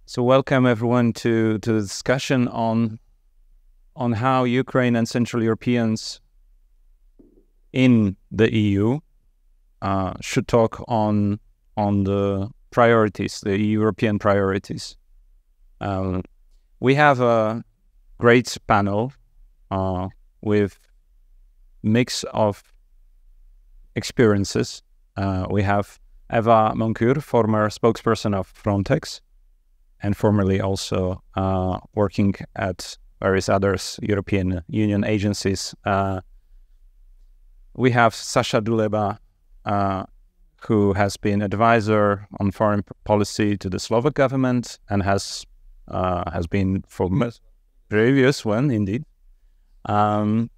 So welcome everyone to the discussion on how Ukraine and Central Europeans in the EU should talk on the priorities, the European priorities. We have a great panel with mix of experiences. We have Eva Moncur, former spokesperson of Frontex, and formerly also working at various other European Union agencies. We have Sasha Duleba, who has been advisor on foreign policy to the Slovak government and has been for previous one indeed, and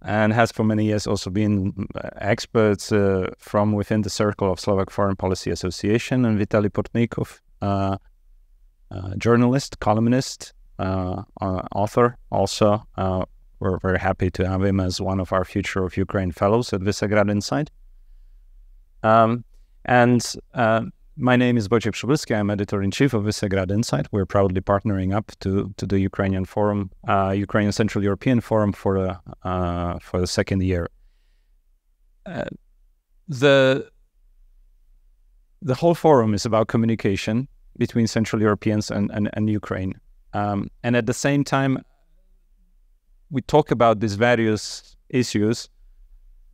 has for many years also been experts from within the circle of Slovak Foreign Policy Association, and Vitaly Portnikov, journalist, columnist, author also. We're very happy to have him as one of our Future of Ukraine fellows at Visegrad Insight. My name is Wojciech Przybylski. I'm editor-in-chief of Visegrad Insight. We're proudly partnering up to the Ukrainian Forum, Ukrainian Central European Forum for the second year. The whole forum is about communication between Central Europeans and Ukraine. And at the same time, we talk about these various issues,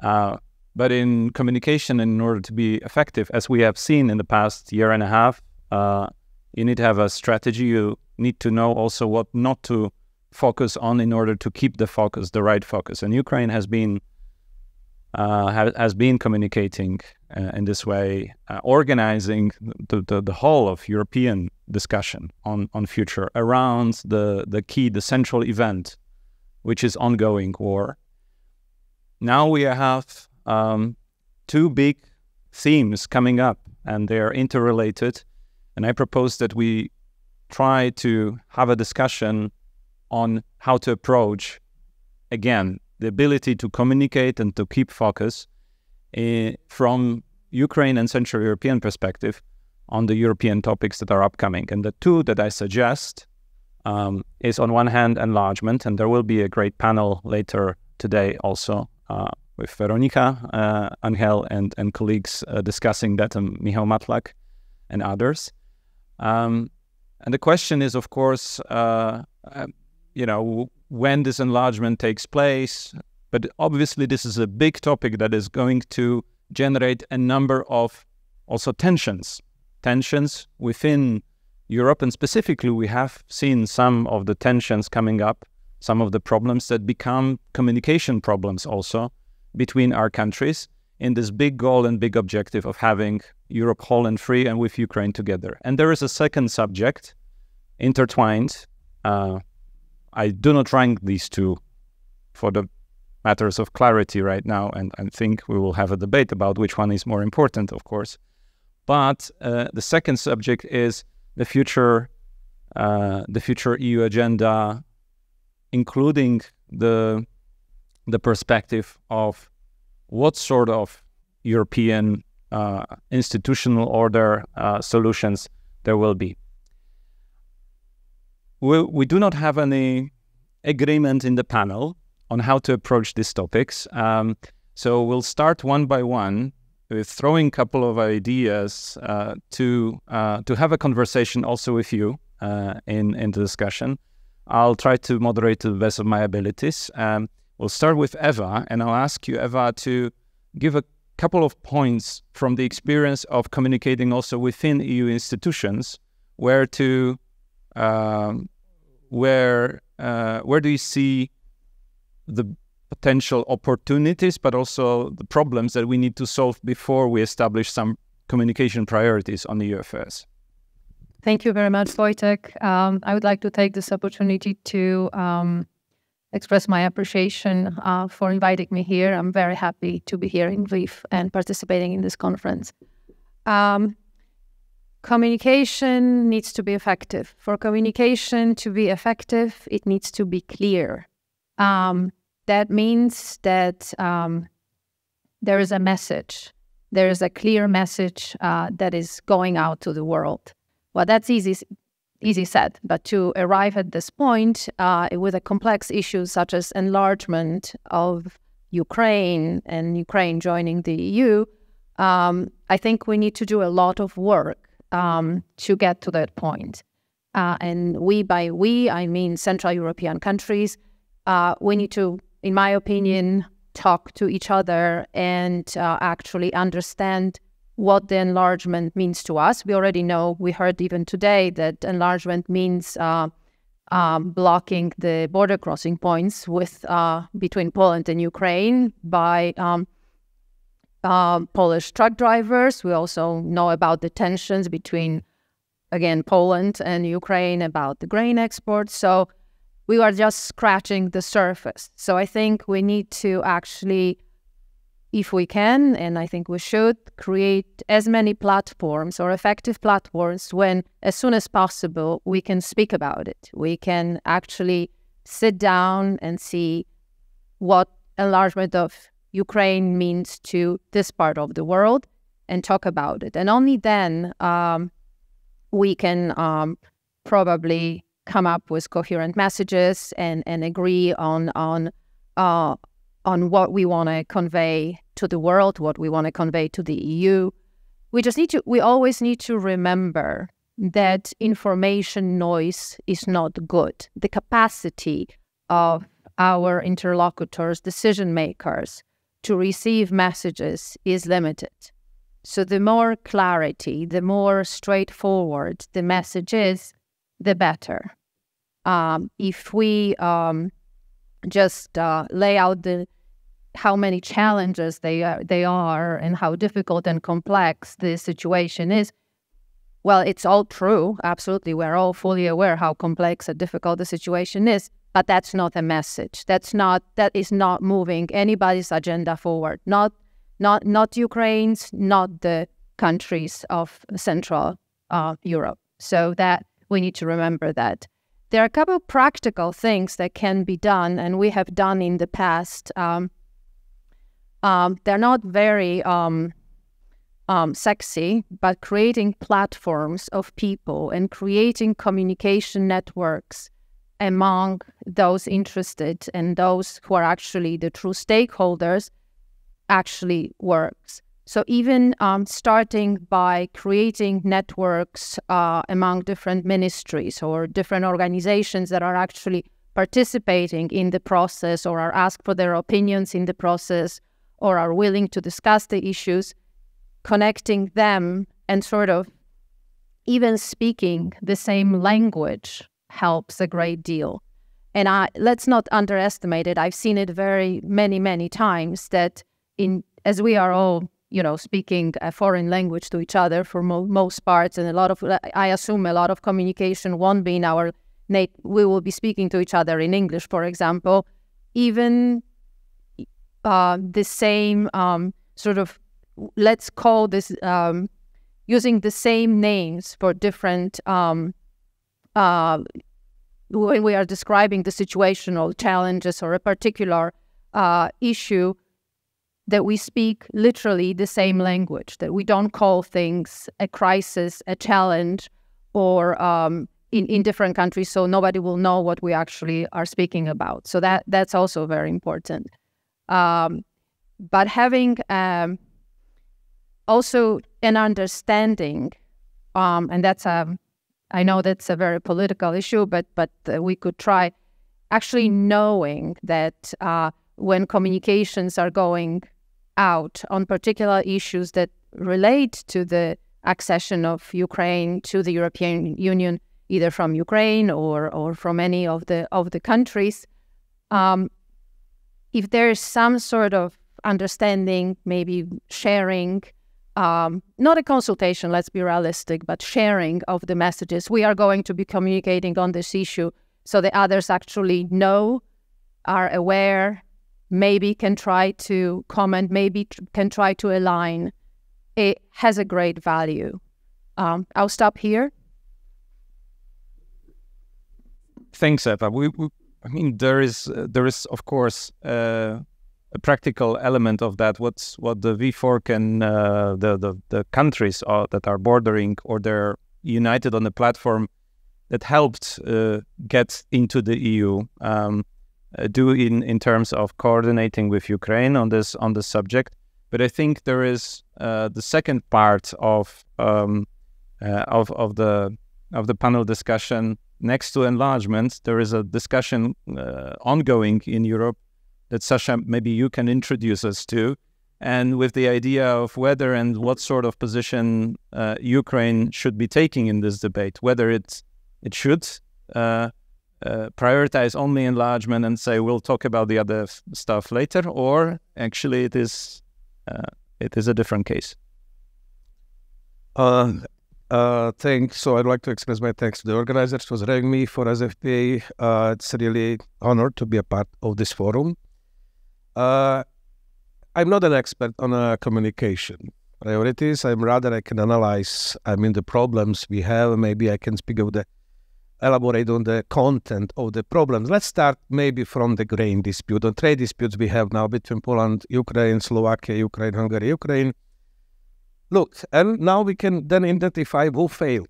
but in communication, in order to be effective, as we have seen in the past year and a half, you need to have a strategy. You need to know also what not to focus on in order to keep the focus, the right focus. And Ukraine has been communicating in this way, organizing the whole of European discussion on future around the key, the central event, which is ongoing war. Now we have two big themes coming up, and they are interrelated. And I propose that we try to have a discussion on how to approach, again, the ability to communicate and to keep focus from Ukraine and Central European perspective on the European topics that are upcoming. And the two that I suggest is, on one hand, enlargement, and there will be a great panel later today also with Veronika, Angel, and colleagues discussing that, and Michał Matlak and others. And the question is, of course, when this enlargement takes place, but obviously this is a big topic that is going to generate a number of also tensions within Europe, and specifically we have seen some of the tensions coming up, some of the problems that become communication problems also between our countries in this big goal and big objective of having Europe whole and free and with Ukraine together. And there is a second subject intertwined. I do not rank these two for the matters of clarity right now, and I think we will have a debate about which one is more important, of course. But the second subject is the future EU agenda, including the perspective of what sort of European institutional order solutions there will be. We do not have any agreement in the panel on how to approach these topics. So we'll start one by one with throwing a couple of ideas to have a conversation also with you in the discussion. I'll try to moderate to the best of my abilities. We'll start with Eva, and I'll ask you, Eva, to give a couple of points from the experience of communicating also within EU institutions, where do you see the potential opportunities, but also the problems that we need to solve before we establish some communication priorities on the EU affairs? Thank you very much, Wojtek. I would like to take this opportunity to express my appreciation for inviting me here. I'm very happy to be here in Lviv and participating in this conference. Communication needs to be effective. For communication to be effective, it needs to be clear. That means that there is a message. There is a clear message that is going out to the world. Well, that's easy easy said, but to arrive at this point with a complex issues such as enlargement of Ukraine and Ukraine joining the EU, I think we need to do a lot of work to get to that point. And by we, I mean Central European countries. We need to, in my opinion, talk to each other and actually understand what the enlargement means to us. We already know, we heard even today, that enlargement means blocking the border crossing points between Poland and Ukraine by Polish truck drivers. We also know about the tensions between, again, Poland and Ukraine about the grain exports. So we are just scratching the surface. So I think we need to actually, if we can, and I think we should, create as many platforms or effective platforms when, as soon as possible, we can speak about it. We can actually sit down and see what enlargement of Ukraine means to this part of the world and talk about it. And only then we can probably come up with coherent messages and agree on what we want to convey to the world, what we want to convey to the EU. We always need to remember that information noise is not good. The capacity of our interlocutors, decision makers, to receive messages is limited. So the more clarity, the more straightforward the message is, the better. If we just lay out how many challenges they are and how difficult and complex the situation is, well, it's all true. Absolutely, we're all fully aware how complex and difficult the situation is. But that's not a message. That is not moving anybody's agenda forward. Not Ukraine's, not the countries of Central Europe. So that we need to remember that. There are a couple of practical things that can be done, and we have done in the past. They're not very sexy, but creating platforms of people and creating communication networks among those interested and those who are actually the true stakeholders actually works. So even starting by creating networks among different ministries or different organizations that are actually participating in the process or are asked for their opinions in the process or are willing to discuss the issues, connecting them and sort of even speaking the same language helps a great deal. And let's not underestimate it. I've seen it very many times that as we are all speaking a foreign language to each other for most parts, and I assume a lot of communication won't be in our we will be speaking to each other in English, for example. Even the same sort of, let's call this, using the same names for different, when we are describing the situational challenges or a particular issue, that we speak literally the same language, that we don't call things a crisis, a challenge, or in different countries, so nobody will know what we actually are speaking about. So that's also very important. But having also an understanding, and that's I know that's a very political issue, but we could try actually knowing that when communications are going out on particular issues that relate to the accession of Ukraine to the European Union, either from Ukraine or from any of the countries, if there is some sort of understanding, maybe sharing, not a consultation, let's be realistic, but sharing of the messages. We are going to be communicating on this issue so the others actually know, are aware, maybe can try to comment, maybe can try to align. It has a great value. I'll stop here. Thanks, Eva. I mean, there is of course a practical element of that. What the V4 can the countries that are bordering or they're united on the platform that helped get into the EU do in terms of coordinating with Ukraine on this subject. But I think there is the second part of the panel discussion. Next to enlargement, there is a discussion ongoing in Europe that, Sasha, maybe you can introduce us to, and with the idea of whether and what sort of position Ukraine should be taking in this debate, whether it should prioritize only enlargement and say we'll talk about the other stuff later, or actually it is a different case. Thanks. So I'd like to express my thanks to the organizers for having me for SFPA. It's really honored to be a part of this forum. I'm not an expert on communication priorities. I can analyze, the problems we have. Maybe I can elaborate on the content of the problems. Let's start maybe from the grain dispute, or trade disputes we have now between Poland, Ukraine, Slovakia, Ukraine, Hungary, Ukraine. Look, and now we can then identify who failed,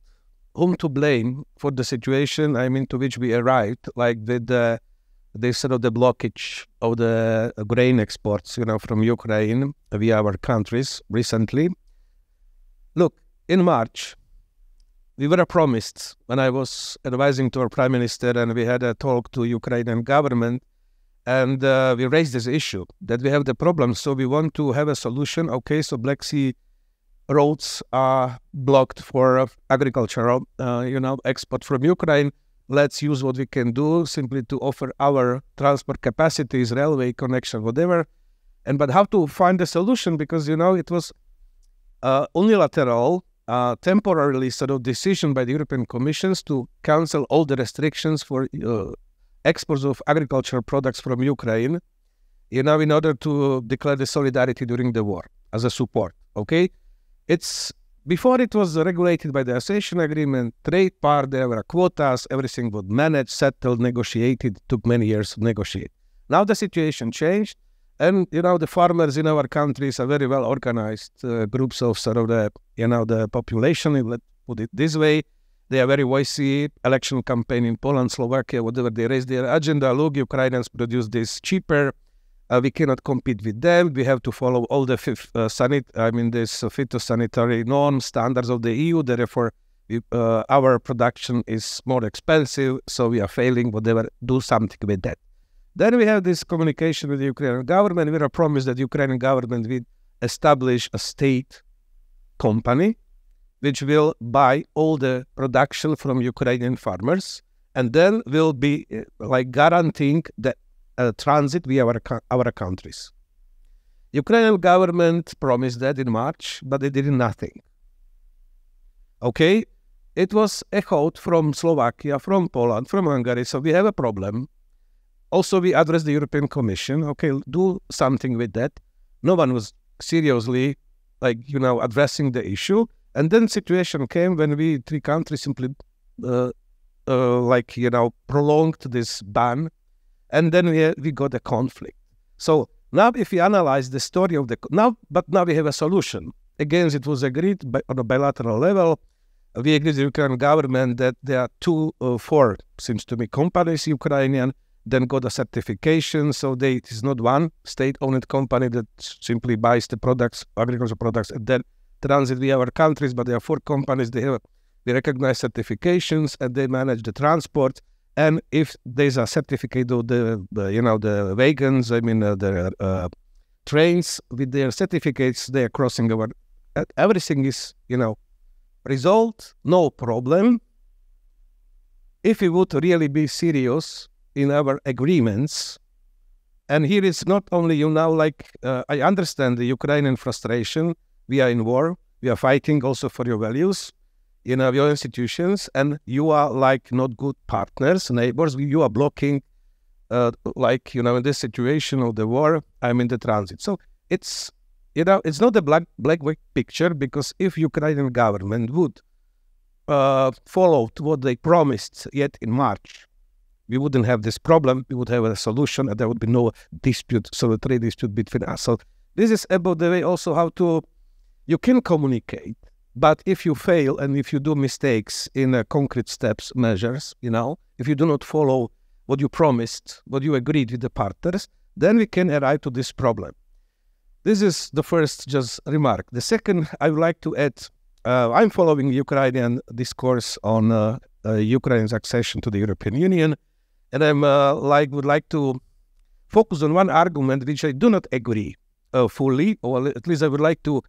whom to blame for the situation, to which we arrived, like with the blockage of the grain exports, from Ukraine via our countries recently. Look, in March, we were promised, when I was advising to our Prime Minister and we had a talk to Ukrainian government, and we raised this issue, that we have the problem, so we want to have a solution. Okay, so Black Sea roads are blocked for agricultural, export from Ukraine. Let's use what we can do simply to offer our transport capacities, railway connection, whatever. But how to find a solution? Because, it was unilateral, temporarily decision by the European Commissions to cancel all the restrictions for exports of agricultural products from Ukraine, in order to declare the solidarity during the war as a support, okay? Before it was regulated by the association agreement, trade part, there were quotas, everything was managed, settled, negotiated, took many years to negotiate. Now the situation changed, and, the farmers in our countries are very well organized groups of the population, let's put it this way. They are very voicey, election campaign in Poland, Slovakia, whatever, they raise their agenda. Look, Ukrainians produce this cheaper. We cannot compete with them. We have to follow all the phytosanitary norms, standards of the EU. Therefore, our production is more expensive, so we are failing, whatever, do something with that. Then we have this communication with the Ukrainian government. We are promised that the Ukrainian government will establish a state company which will buy all the production from Ukrainian farmers, and then will be guaranteeing that transit via our countries. Ukrainian government promised that in March, but they did nothing. Okay, it was echoed from Slovakia, from Poland, from Hungary, so we have a problem. Also, we addressed the European Commission, okay, do something with that. No one was seriously, addressing the issue. And then situation came when we, three countries, simply, prolonged this ban. And then we got a conflict. So now if we analyze the story of now we have a solution. Again, it was agreed on a bilateral level. We agreed with the Ukrainian government that there are four, seems to me, companies, Ukrainian, then got a certification. So it is not one state-owned company that simply buys the products, agricultural products, and then transit via our countries, but there are four companies. They recognize certifications and they manage the transport. And if there's a certificate of the wagons, the trains with their certificates, they are crossing our. Everything is, resolved, no problem. If we would really be serious in our agreements, and here it's not only, I understand the Ukrainian frustration. We are in war. We are fighting also for your values. Your institutions, and you are not good partners, neighbors. You are blocking, in this situation of the war, the transit. So it's not a black white picture, because if Ukrainian government would follow what they promised yet in March, we wouldn't have this problem. We would have a solution, and there would be no dispute, so the trade dispute between us. So this is about the way also how you can communicate But if you fail and if you do mistakes in concrete steps, measures, if you do not follow what you promised, what you agreed with the partners, then we can arrive to this problem. This is the first just remark. The second, I would like to add, I'm following Ukrainian discourse on Ukraine's accession to the European Union, and I'm would like to focus on one argument which I do not agree fully, or at least I would like to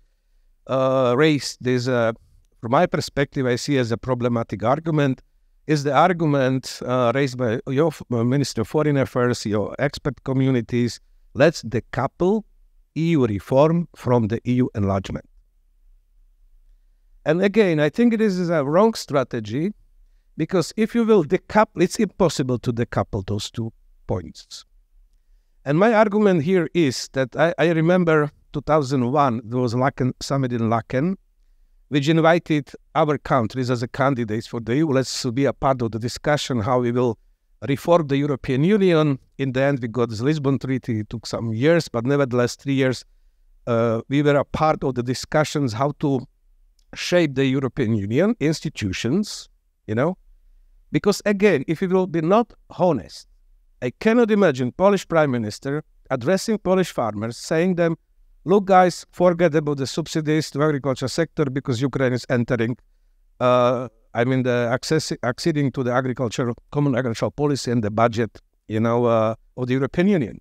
raise this, from my perspective, I see as a problematic argument, is the argument raised by your Minister of Foreign Affairs, your expert communities. Let's decouple EU reform from the EU enlargement. And again, I think this is a wrong strategy, because if you will decouple, it's impossible to decouple those 2 points. And my argument here is that I remember 2001, there was Laken summit in Laken, which invited our countries as a candidates for the EU. Let's be a part of the discussion how we will reform the European Union. In the end, we got the Lisbon Treaty. It took some years, but nevertheless, 3 years, we were a part of the discussions how to shape the European Union institutions, Because again, if we will be not honest, I cannot imagine Polish Prime Minister addressing Polish farmers, saying them, look guys, forget about the subsidies to agriculture sector because Ukraine is entering, acceding to the common agricultural policy and the budget, of the European Union.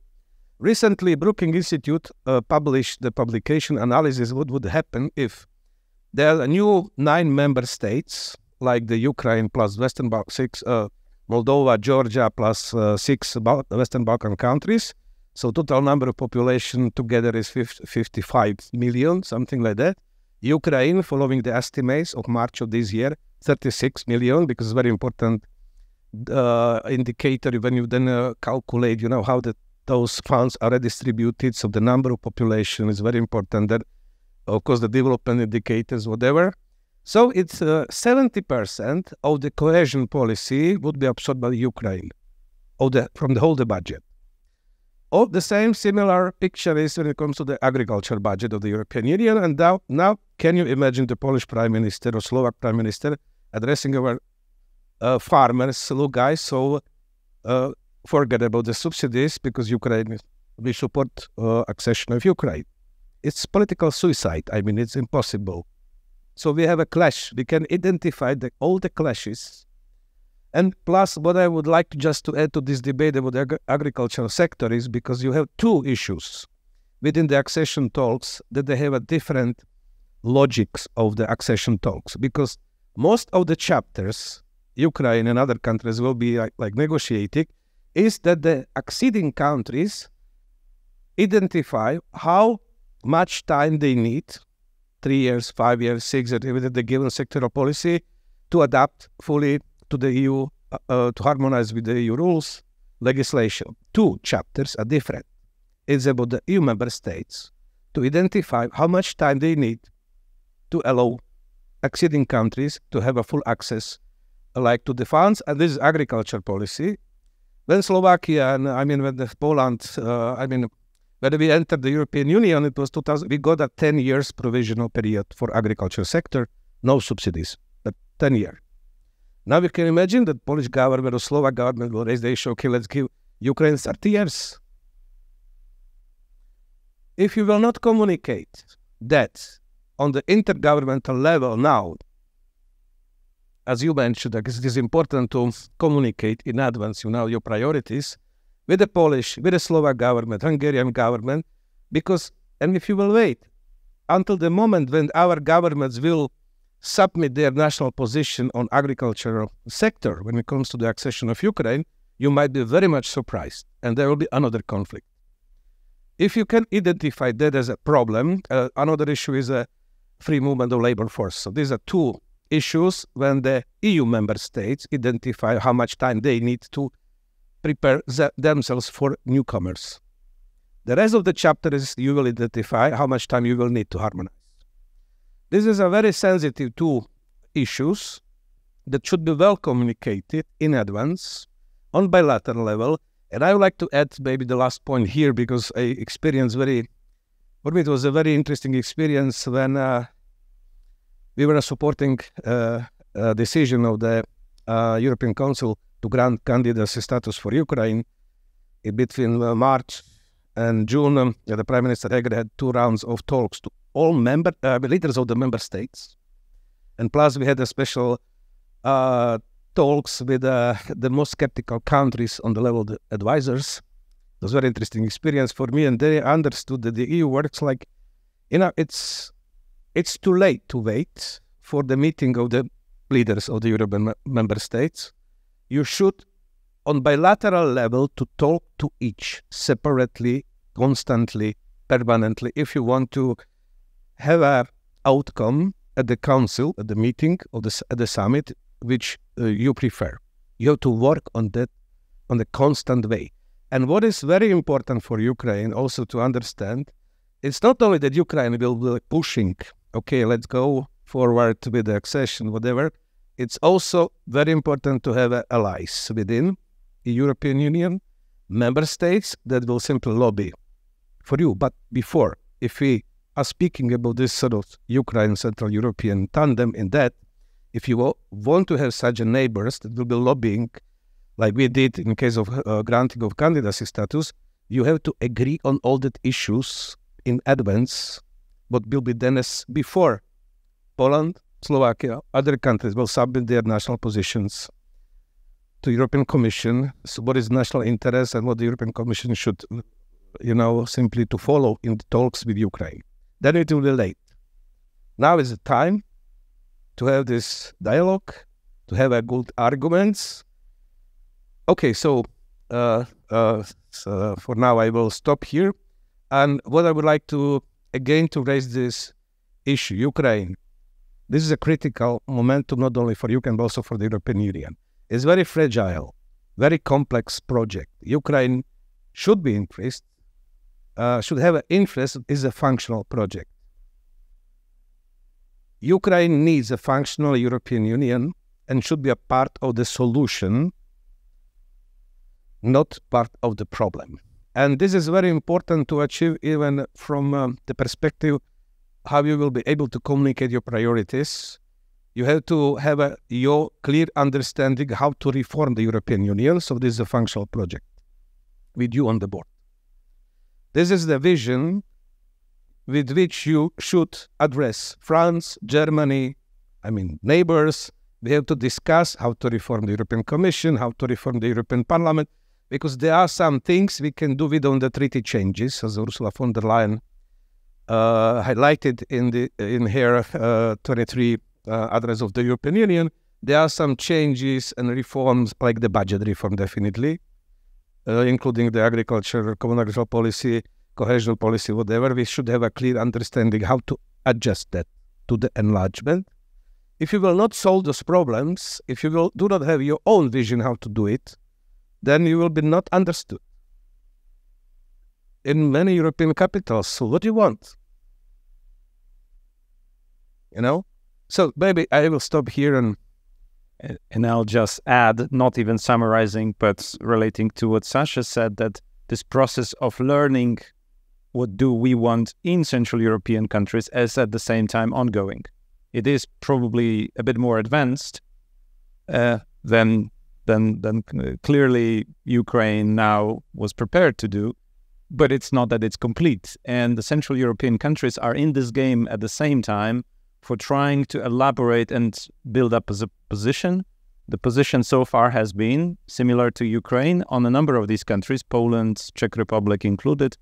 Recently, Brookings Institute published the publication analysis what would happen if there are new 9 member states, like the Ukraine plus Western Balkan 6, Moldova, Georgia plus 6 Western Balkan countries. So total number of population together is 55 million, something like that. Ukraine, following the estimates of March of this year, 36 million, because it's very important indicator when you then calculate, how those funds are redistributed. So the number of population is very important. That, of course, the development indicators, whatever. So it's 70% of the cohesion policy would be absorbed by Ukraine, from the whole budget. The same similar picture is when it comes to the agriculture budget of the European Union. And now can you imagine the Polish Prime Minister or Slovak Prime Minister addressing our farmers, look guys, so forget about the subsidies because Ukraine, we support accession of Ukraine. It's political suicide. It's impossible. So we have a clash. We can identify all the clashes. And plus, what I would like to add to this debate about the agricultural sector is because you have 2 issues within the accession talks that they have a different logics of the accession talks. Because most of the chapters, Ukraine and other countries will be like negotiating, is that the acceding countries identify how much time they need, 3 years, 5 years, 6 years, within the given sectoral policy to adapt fully to the EU, to harmonize with the EU rules, legislation. 2 chapters are different. It's about the EU member states to identify how much time they need to allow acceding countries to have a full access to the funds. And this is agriculture policy. When Slovakia and when Poland, when we entered the European Union, it was 2000. We got a 10 years provisional period for agriculture sector, no subsidies, but 10 years. Now we can imagine that Polish government or Slovak government will raise the issue, okay, let's give Ukraine 30 years. If you will not communicate that on the intergovernmental level now, as you mentioned, because it is important to communicate in advance, your priorities with the Polish, with the Slovak government, Hungarian government, and if you will wait until the moment when our governments will submit their national position on agricultural sector when it comes to the accession of Ukraine, you might be very much surprised, and there will be another conflict. If you can identify that as a problem, another issue is a free movement of labor force. So these are 2 issues when the EU member states identify how much time they need to prepare themselves for newcomers. The rest of the chapter is you will identify how much time you will need to harmonize. This is a very sensitive 2 issues that should be well communicated in advance on bilateral level. And I would like to add maybe the last point here because I experienced for me it was a very interesting experience when we were supporting a decision of the European Council to grant candidacy status for Ukraine. In between March and June, the Prime Minister Heger had 2 rounds of talks to all leaders of the member states. And plus we had a special talks with the most skeptical countries on the level of the advisors. It was a very interesting experience for me, and they understood that the EU works like, it's too late to wait for the meeting of the leaders of the European member states. You should, on bilateral level, to talk to each separately, constantly, permanently, if you want to have an outcome at the council, at the meeting, or at the summit, which you prefer. You have to work on that on a constant way. And what is very important for Ukraine also to understand, it's not only that Ukraine will be pushing, okay, let's go forward with the accession, whatever. It's also very important to have allies within the European Union, member states that will simply lobby for you. But before, if we are speaking about this sort of Ukraine Central European tandem in that, if you want to have such a neighbors that will be lobbying, like we did in case of granting of candidacy status, you have to agree on all the issues in advance, what will be done as before. Poland, Slovakia, other countries will submit their national positions to European Commission. So what is national interest and what the European Commission should, simply to follow in the talks with Ukraine. Then it will be late. Now is the time to have this dialogue, to have a good arguments. Okay, so for now I will stop here. And what I would like to, again, to raise this issue, Ukraine. This is a critical momentum, not only for Ukraine, but also for the European Union. It's very fragile, very complex project. Ukraine should be increased, should have an interest, is a functional project. Ukraine needs a functional European Union and should be a part of the solution, not part of the problem. And this is very important to achieve even from the perspective how you will be able to communicate your priorities. You have to have your clear understanding how to reform the European Union. So this is a functional project with you on the board. This is the vision with which you should address France, Germany, neighbors. We have to discuss how to reform the European Commission, how to reform the European Parliament, because there are some things we can do without the treaty changes, as Ursula von der Leyen highlighted in her 23 address of the European Union. There are some changes and reforms, like the budget reform, definitely, including the agriculture, common agricultural policy, cohesion policy, whatever. We should have a clear understanding how to adjust that to the enlargement. If you will not solve those problems, if you do not have your own vision how to do it, then you will be not understood in many European capitals. So what do you want? So maybe I will stop here and I'll just add, not even summarizing, but relating to what Sasha said, that this process of learning what do we want in Central European countries is at the same time ongoing. It is probably a bit more advanced than clearly Ukraine now was prepared to do, but it's not that it's complete. And the Central European countries are in this game at the same time for trying to elaborate and build up as a position. The position so far has been similar to Ukraine on a number of these countries, Poland, Czech Republic included,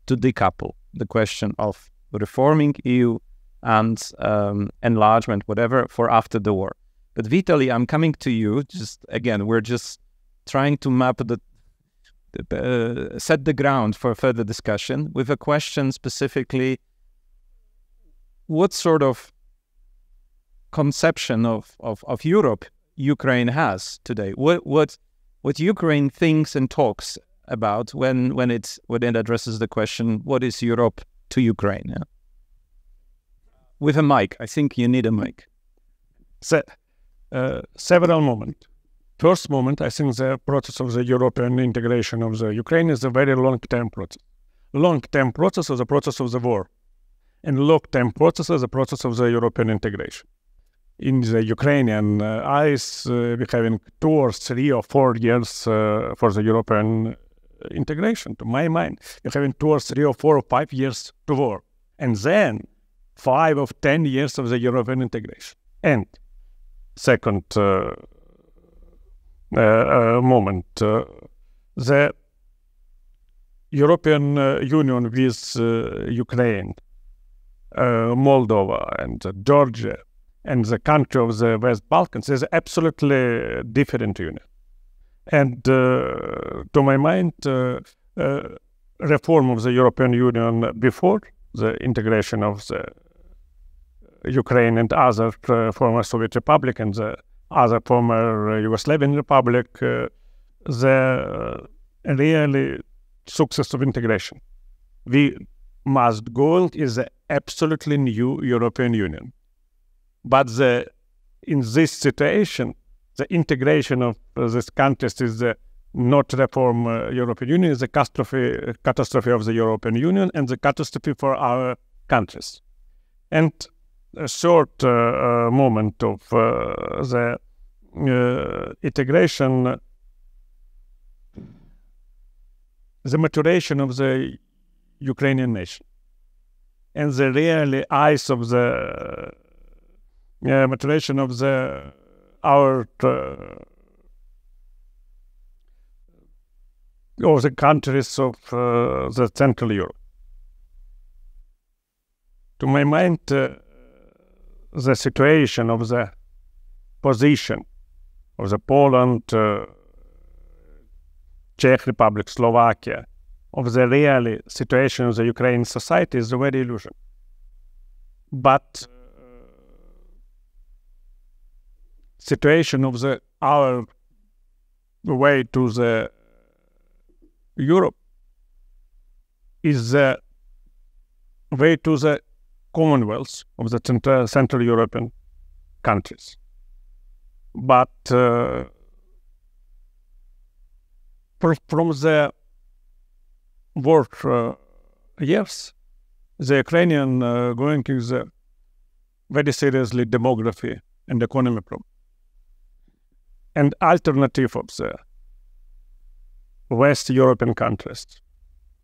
to decouple the question of reforming EU and enlargement, whatever, for after the war. But Vitaly, I'm coming to you. We're just trying to map set the ground for further discussion with a question specifically: what sort of conception of Europe Ukraine has today? What Ukraine thinks and talks about when it addresses the question, what is Europe to Ukraine? Yeah? With a mic. I think you need a mic. Several moments. First moment, I think the process of the European integration of the Ukraine is a very long-term process. Long-term process of the war. and long-term process as a process of the European integration. In the Ukrainian eyes, we're having 2 or 3 or 4 years for the European integration. To my mind, we're having 2 or 3 or 4 or 5 years to work, and then 5 or 10 years of the European integration. And second moment, the European Union with Ukraine, Moldova, and Georgia, and the country of the West Balkans is absolutely different union. And to my mind, reform of the European Union before the integration of the Ukraine and other former Soviet Republic and the other former Yugoslavian Republic, the really success of integration. We must go is the absolutely new European Union. But in this situation, the integration of these countries is not reform European Union, is a catastrophe of the European Union and the catastrophe for our countries. And a short moment of the integration, the maturation of the Ukrainian nation and the really eyes of the maturation of our the countries of the Central Europe. To my mind, the situation of the position of the Poland, Czech Republic, Slovakia, of the real situation of the Ukrainian society is a very illusion. But situation of our way to the Europe is the way to the Commonwealth of the Central European countries. But from the war years, the Ukrainian going to the very seriously demography and economy problem. And alternative of the West European countries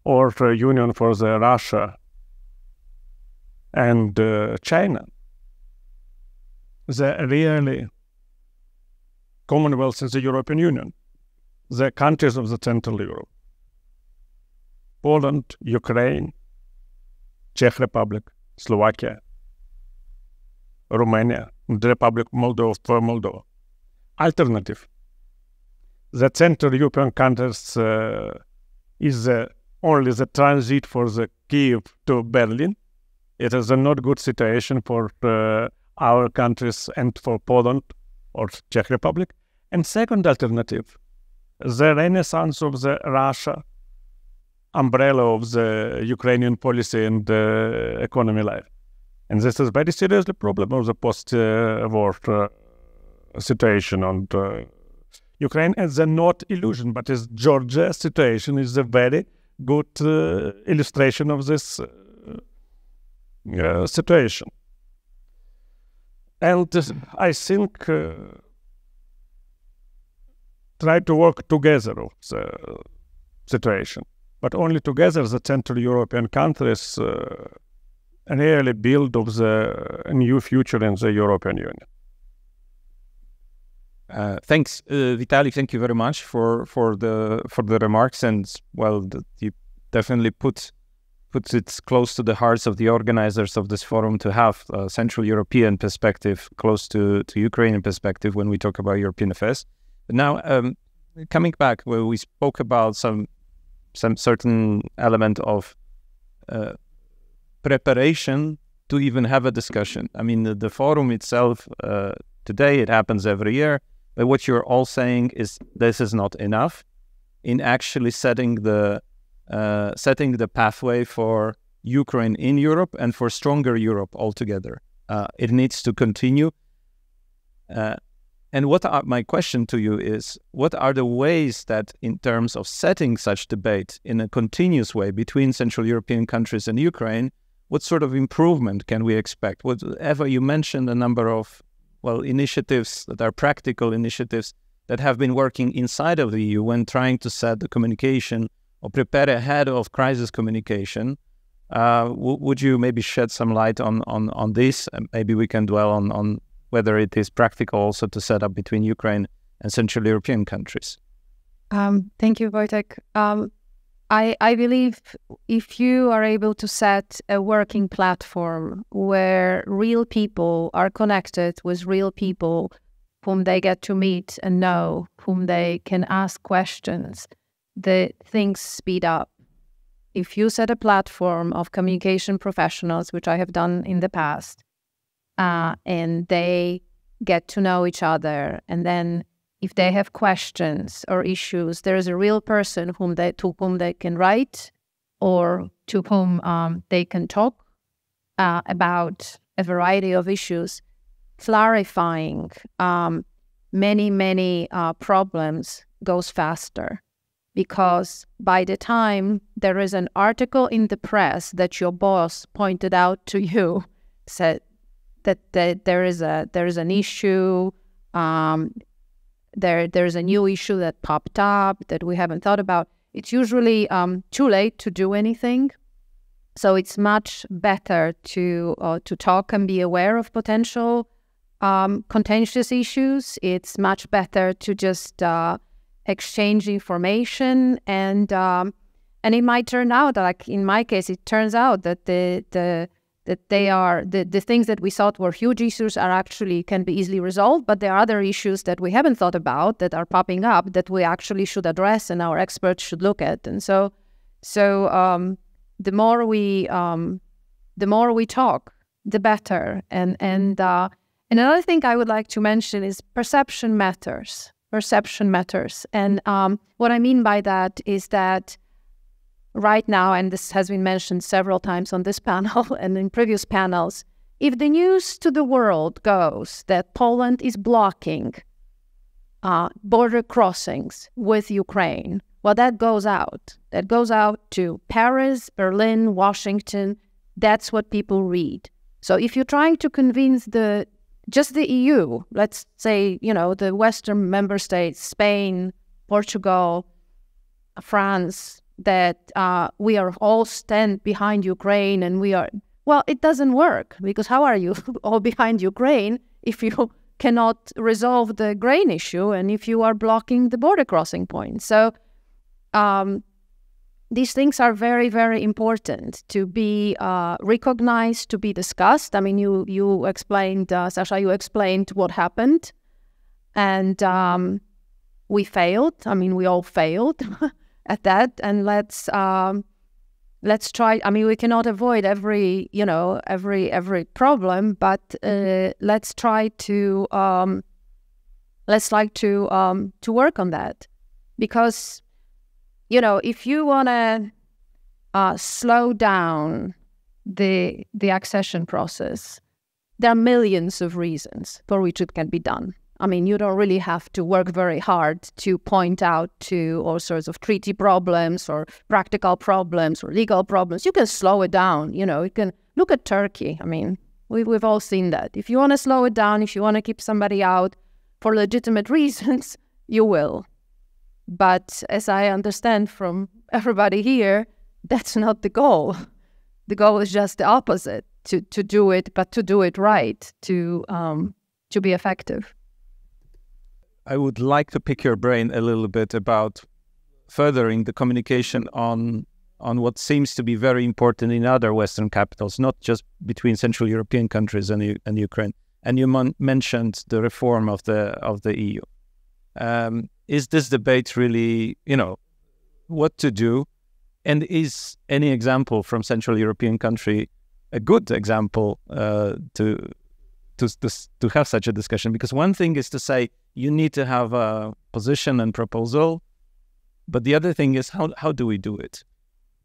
or Union for the Russia and China, the really Commonwealth in the European Union, the countries of the Central Europe, Poland, Ukraine, Czech Republic, Slovakia, Romania, the Republic of Moldova. Alternative. The Central European countries is only the transit for the Kiev to Berlin. It is a not good situation for our countries and for Poland or Czech Republic. And second alternative, the renaissance of the Russia umbrella of the Ukrainian policy and economy life. And this is very serious the problem of the post-war situation on Ukraine as a not illusion, but as Georgia situation is a very good illustration of this situation. And I think try to work together of the situation, but only together the Central European countries really build of the new future in the European Union. Thanks, Vitaly. Thank you very much for the remarks, and well, you definitely puts it close to the hearts of the organizers of this forum to have a Central European perspective close to Ukrainian perspective when we talk about European affairs. But now, coming back, where we spoke about some certain element of preparation to even have a discussion. I mean, the forum itself today, it happens every year. But what you're all saying is this is not enough in actually setting the pathway for Ukraine in Europe and for stronger Europe altogether. It needs to continue. And my question to you is, what are the ways that in terms of setting such debate in a continuous way between Central European countries and Ukraine, what sort of improvement can we expect? Eva, you mentioned a number of, initiatives that are practical initiatives that have been working inside of the EU when trying to set the communication or prepare ahead of crisis communication. Would you maybe shed some light on this? And maybe we can dwell on whether it is practical also to set up between Ukraine and Central European countries. Thank you, Wojtek. I believe if you are able to set a working platform where real people are connected with real people whom they get to meet and know, whom they can ask questions, the things speed up. If you set a platform of communication professionals, which I have done in the past, and they get to know each other, and then if they have questions or issues, there is a real person to whom they can write or to whom they can talk about a variety of issues, clarifying many problems goes faster. Because by the time there is an article in the press that your boss pointed out to you, said that there is an issue, there's a new issue that popped up that we haven't thought about, it's usually too late to do anything. So it's much better to talk and be aware of potential contentious issues. It's much better to just exchange information, and it might turn out, like in my case, it turns out that the things that we thought were huge issues are actually can be easily resolved, but there are other issues that we haven't thought about that are popping up that we actually should address and our experts should look at. And so the more we talk, the better. And another thing I would like to mention is perception matters. Perception matters. And what I mean by that is that right now, and this has been mentioned several times on this panel and in previous panels, if the news to the world goes that Poland is blocking border crossings with Ukraine, well, that goes out. That goes out to Paris, Berlin, Washington. That's what people read. So if you're trying to convince just the EU, let's say, the Western member states, Spain, Portugal, France, that we are all stand behind Ukraine and it doesn't work, because how are you all behind Ukraine if you cannot resolve the grain issue and if you are blocking the border crossing point? So these things are very, very important to be recognized, to be discussed. I mean, you explained, Sasha, you explained what happened, and we failed. I mean, we all failed at that. And let's try. I mean, we cannot avoid every problem, but let's try to work on that, because if you want to slow down the accession process, there are millions of reasons for which it can be done. I mean, you don't really have to work very hard to point out to all sorts of treaty problems or practical problems or legal problems. You can slow it down. You can look at Turkey. I mean, we've all seen that. If you want to slow it down, if you want to keep somebody out for legitimate reasons, you will. But as I understand from everybody here, that's not the goal. The goal is just the opposite, to do it, but to do it right, to be effective. I would like to pick your brain a little bit about furthering the communication on what seems to be very important in other Western capitals, not just between Central European countries and Ukraine. And you mentioned the reform of the EU. Is this debate really, what to do? And is any example from Central European country a good example to have such a discussion? Because one thing is to say you need to have a position and proposal, but the other thing is how do we do it?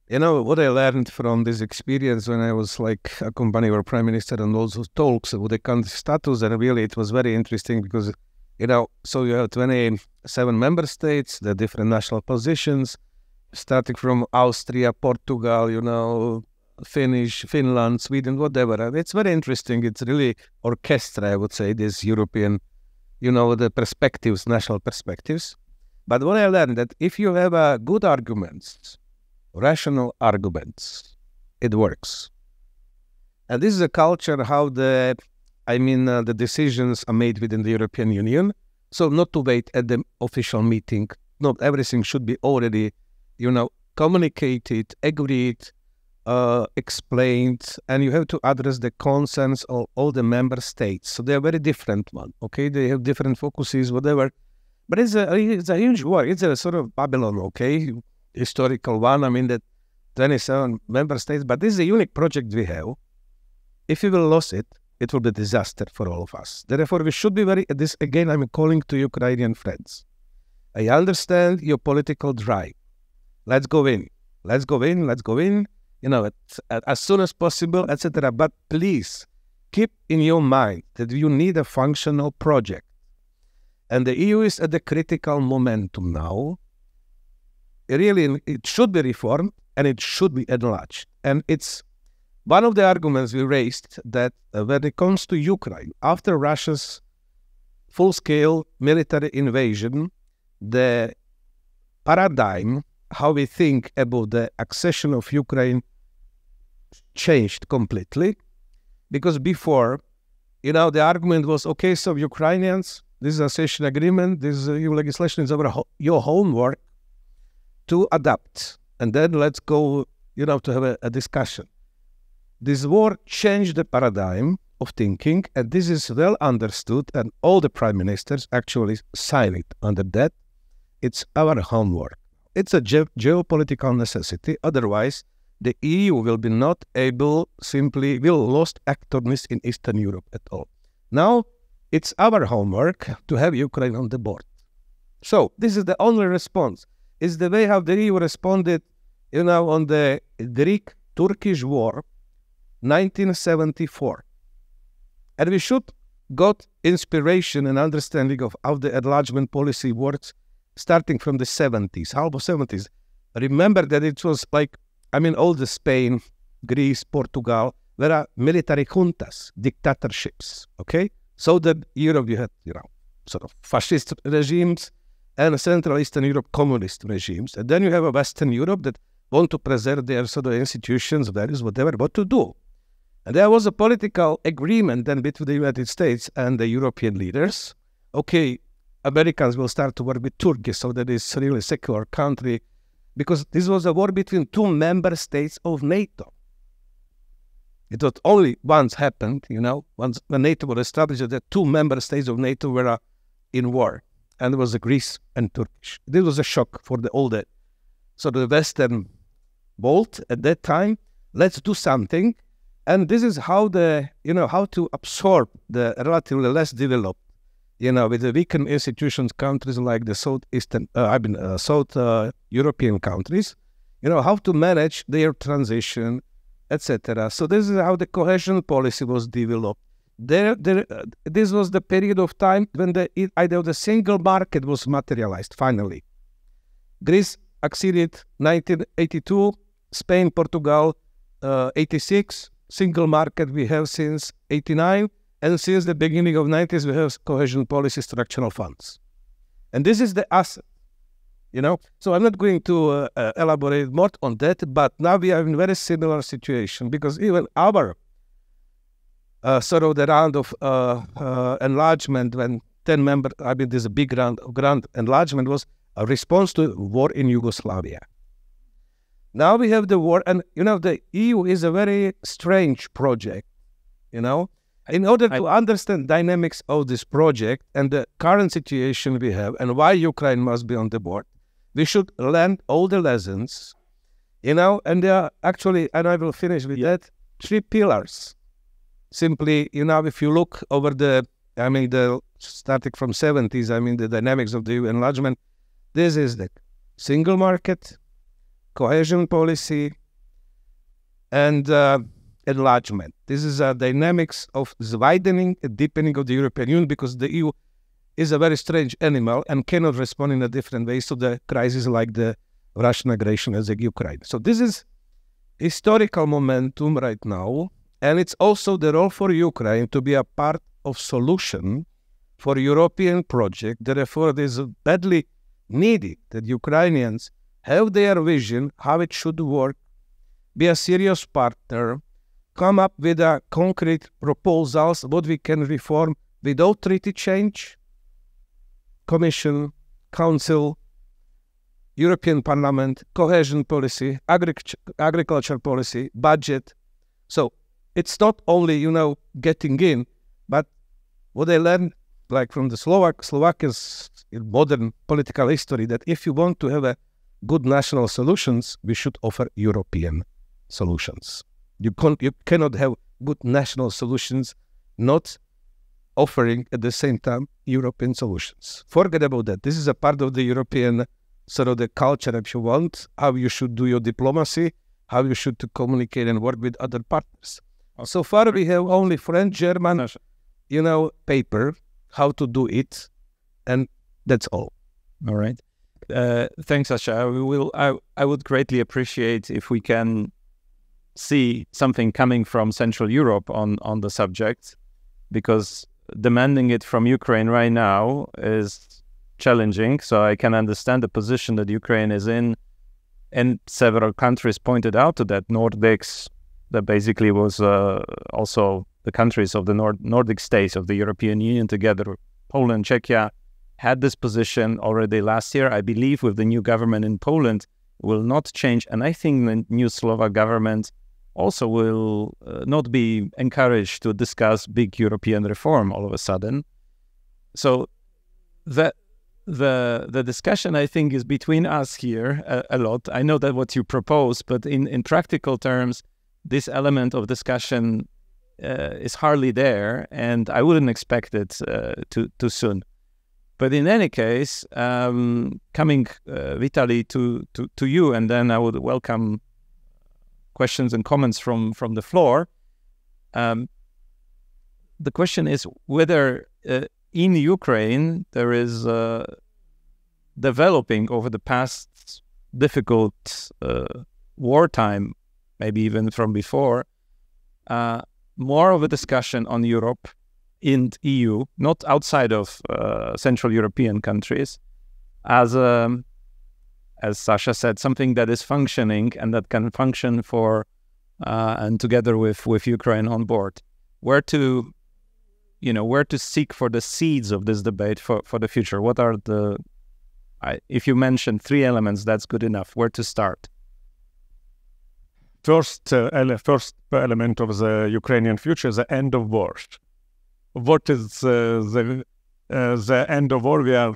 What I learned from this experience when I was accompanying our prime minister on those talks with the country status, and really it was very interesting because so you have 27 member states, the different national positions, starting from Austria, Portugal, Finnish, Finland, Sweden, whatever. And it's very interesting. It's really orchestra, I would say, this European, the perspectives, national perspectives. But what I learned that if you have good arguments, rational arguments, it works. And this is a culture how the decisions are made within the European Union. So not to wait at the official meeting. Not everything should be already, communicated, agreed, explained, and you have to address the concerns of all the member states. So they're very different one, okay? They have different focuses, whatever. But it's a huge work. It's a sort of Babylon, okay? Historical one. The 27 member states. But this is a unique project we have. If we will lose it, it will be a disaster for all of us. Therefore, we should be this again, I'm calling to Ukrainian friends. I understand your political drive. Let's go in. Let's go in. Let's go in. As soon as possible, etc. But please keep in your mind that you need a functional project. And the EU is at the critical momentum now. It should be reformed and it should be enlarged. And it's one of the arguments we raised that when it comes to Ukraine, after Russia's full-scale military invasion, the paradigm, how we think about the accession of Ukraine changed completely. Because before, the argument was, okay, so Ukrainians, this is accession agreement, this EU legislation is your homework to adapt. And then let's go, to have a discussion. This war changed the paradigm of thinking, and this is well understood, and all the prime ministers actually signed it under that. It's our homework. It's a geopolitical necessity. Otherwise, the EU will be not able, will lost activeness in Eastern Europe at all. Now, it's our homework to have Ukraine on the board. So, this is the only response. It's the way how the EU responded, on the Greek-Turkish war, 1974. And we should got inspiration and understanding of how the enlargement policy works starting from the 70s, half of 70s. Remember that it was all the Spain, Greece, Portugal, there are military juntas, dictatorships, okay? So that Europe, you had, sort of fascist regimes and Central Eastern Europe communist regimes. And then you have a Western Europe that want to preserve their sort of institutions, values, whatever, what to do. And there was a political agreement then between the United States and the European leaders. Okay, Americans will start to work with Turkey, so that is really secular country, because this was a war between two member states of NATO. It was only once happened, once when NATO was established, that two member states of NATO were in war, and it was Greece and Turkish. This was a shock for the Western world at that time. Let's do something, and this is how how to absorb the relatively less developed, with the weakened institutions, countries like the South European countries, how to manage their transition, etc. So this is how the cohesion policy was developed. This was the period of time when the idea of the single market was materialized, finally. Greece acceded 1982, Spain, Portugal, 86, single market we have since 89, and since the beginning of 90s we have cohesion policy structural funds. And this is the asset, So I'm not going to elaborate more on that, but now we are in a very similar situation, because even our the round of enlargement, when 10 members, there's a big round of grand enlargement, was a response to war in Yugoslavia. Now we have the war, and the EU is a very strange project, In order to understand dynamics of this project and the current situation we have and why Ukraine must be on the board, we should learn all the lessons, and there are actually, and I will finish with that, 3 pillars. Simply, if you look over starting from 70s, the dynamics of the EU enlargement, this is the single market, cohesion policy, and enlargement. This is a dynamics of the widening and deepening of the European Union, because the EU is a very strange animal and cannot respond in a different way to the crisis like the Russian aggression against Ukraine. So this is historical momentum right now, and it's also the role for Ukraine to be a part of solution for European project. Therefore, it is badly needed that Ukrainians have their vision, how it should work, be a serious partner, come up with a concrete proposals, what we can reform without treaty change, Commission, Council, European Parliament, cohesion policy, agriculture policy, budget. So it's not only, getting in, but what I learned, like from the Slovakia's modern political history, that if you want to have a good national solutions, we should offer European solutions. You cannot have good national solutions not offering at the same time European solutions. Forget about that. This is a part of the European sort of the culture, if you want, how you should do your diplomacy, how you should to communicate and work with other partners. So far, we have only French, German, paper, how to do it, and that's all. All right. Thanks, Sasha. I would greatly appreciate if we can see something coming from Central Europe on the subject, because demanding it from Ukraine right now is challenging. So I can understand the position that Ukraine is in, and several countries pointed out to that. Nordics, that basically was also the countries of the Nordic states of the European Union together, Poland, Czechia, had this position already last year. I believe with the new government in Poland will not change. And I think the new Slovak government also will not be encouraged to discuss big European reform all of a sudden. So the discussion, I think, is between us here a lot. I know that what you propose, but in practical terms, this element of discussion is hardly there, and I wouldn't expect it too soon. But in any case, coming, Vitaly, to you, and then I would welcome questions and comments from the floor. The question is whether in Ukraine there is developing over the past difficult wartime, maybe even from before, more of a discussion on Europe in EU, not outside of Central European countries, as Sasha said, something that is functioning and that can function for and together with Ukraine on board. Where to seek for the seeds of this debate for the future? What are if you mention 3 elements, that's good enough. Where to start? First element of the Ukrainian future is the end of war. What is the end of war? We are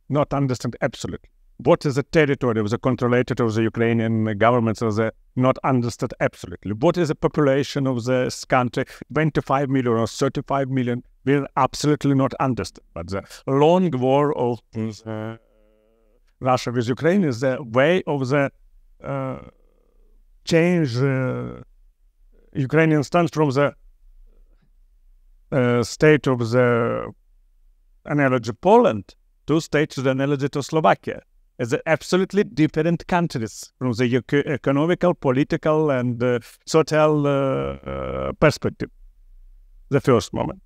not understand absolutely. What is the territory of the controlled of the Ukrainian government? So they not understood absolutely. What is the population of this country? 25 million or 35 million? We absolutely not understand. But the long war of Russia with Ukraine is the way of the change Ukrainian stance from the state of the analogy Poland to state of the analogy to Slovakia. As absolutely different countries from the economical, political, and social perspective. The first moment,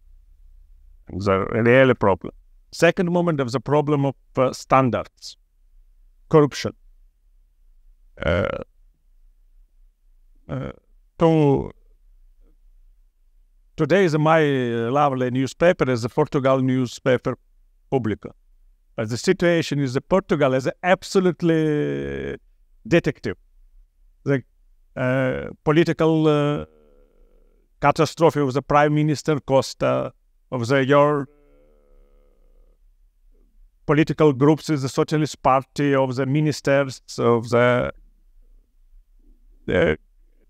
the real problem. Second moment of the problem of standards, corruption. Today is my lovely newspaper is the Portugal newspaper Público. The situation is that Portugal is absolutely detective. The political catastrophe of the Prime Minister Costa, of your political groups is the Socialist Party, of the ministers, of the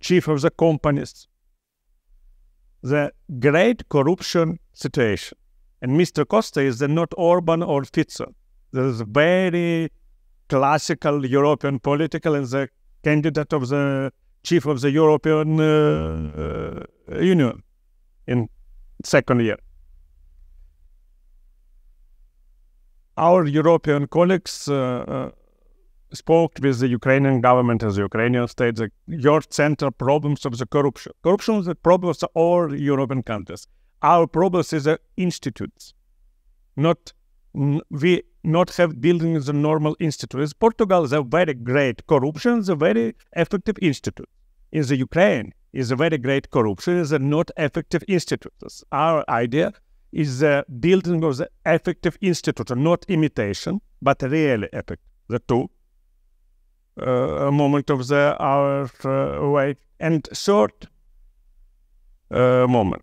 chief of the companies. The great corruption situation. And Mr. Costa is not Orban or Fico. There is a very classical European political and the candidate of the chief of the European Union in second year. Our European colleagues spoke with the Ukrainian government and the Ukrainian state that your central problems of the corruption. Corruption is the problems of all European countries. Our problems is the institutes. We not have buildings the normal institutes. Portugal is a very great corruption, is a very effective institute. In the Ukraine is a very great corruption, is a not effective institutes. Our idea is the building of the effective institute, not imitation, but really effective. The two moment of our way. And third moment,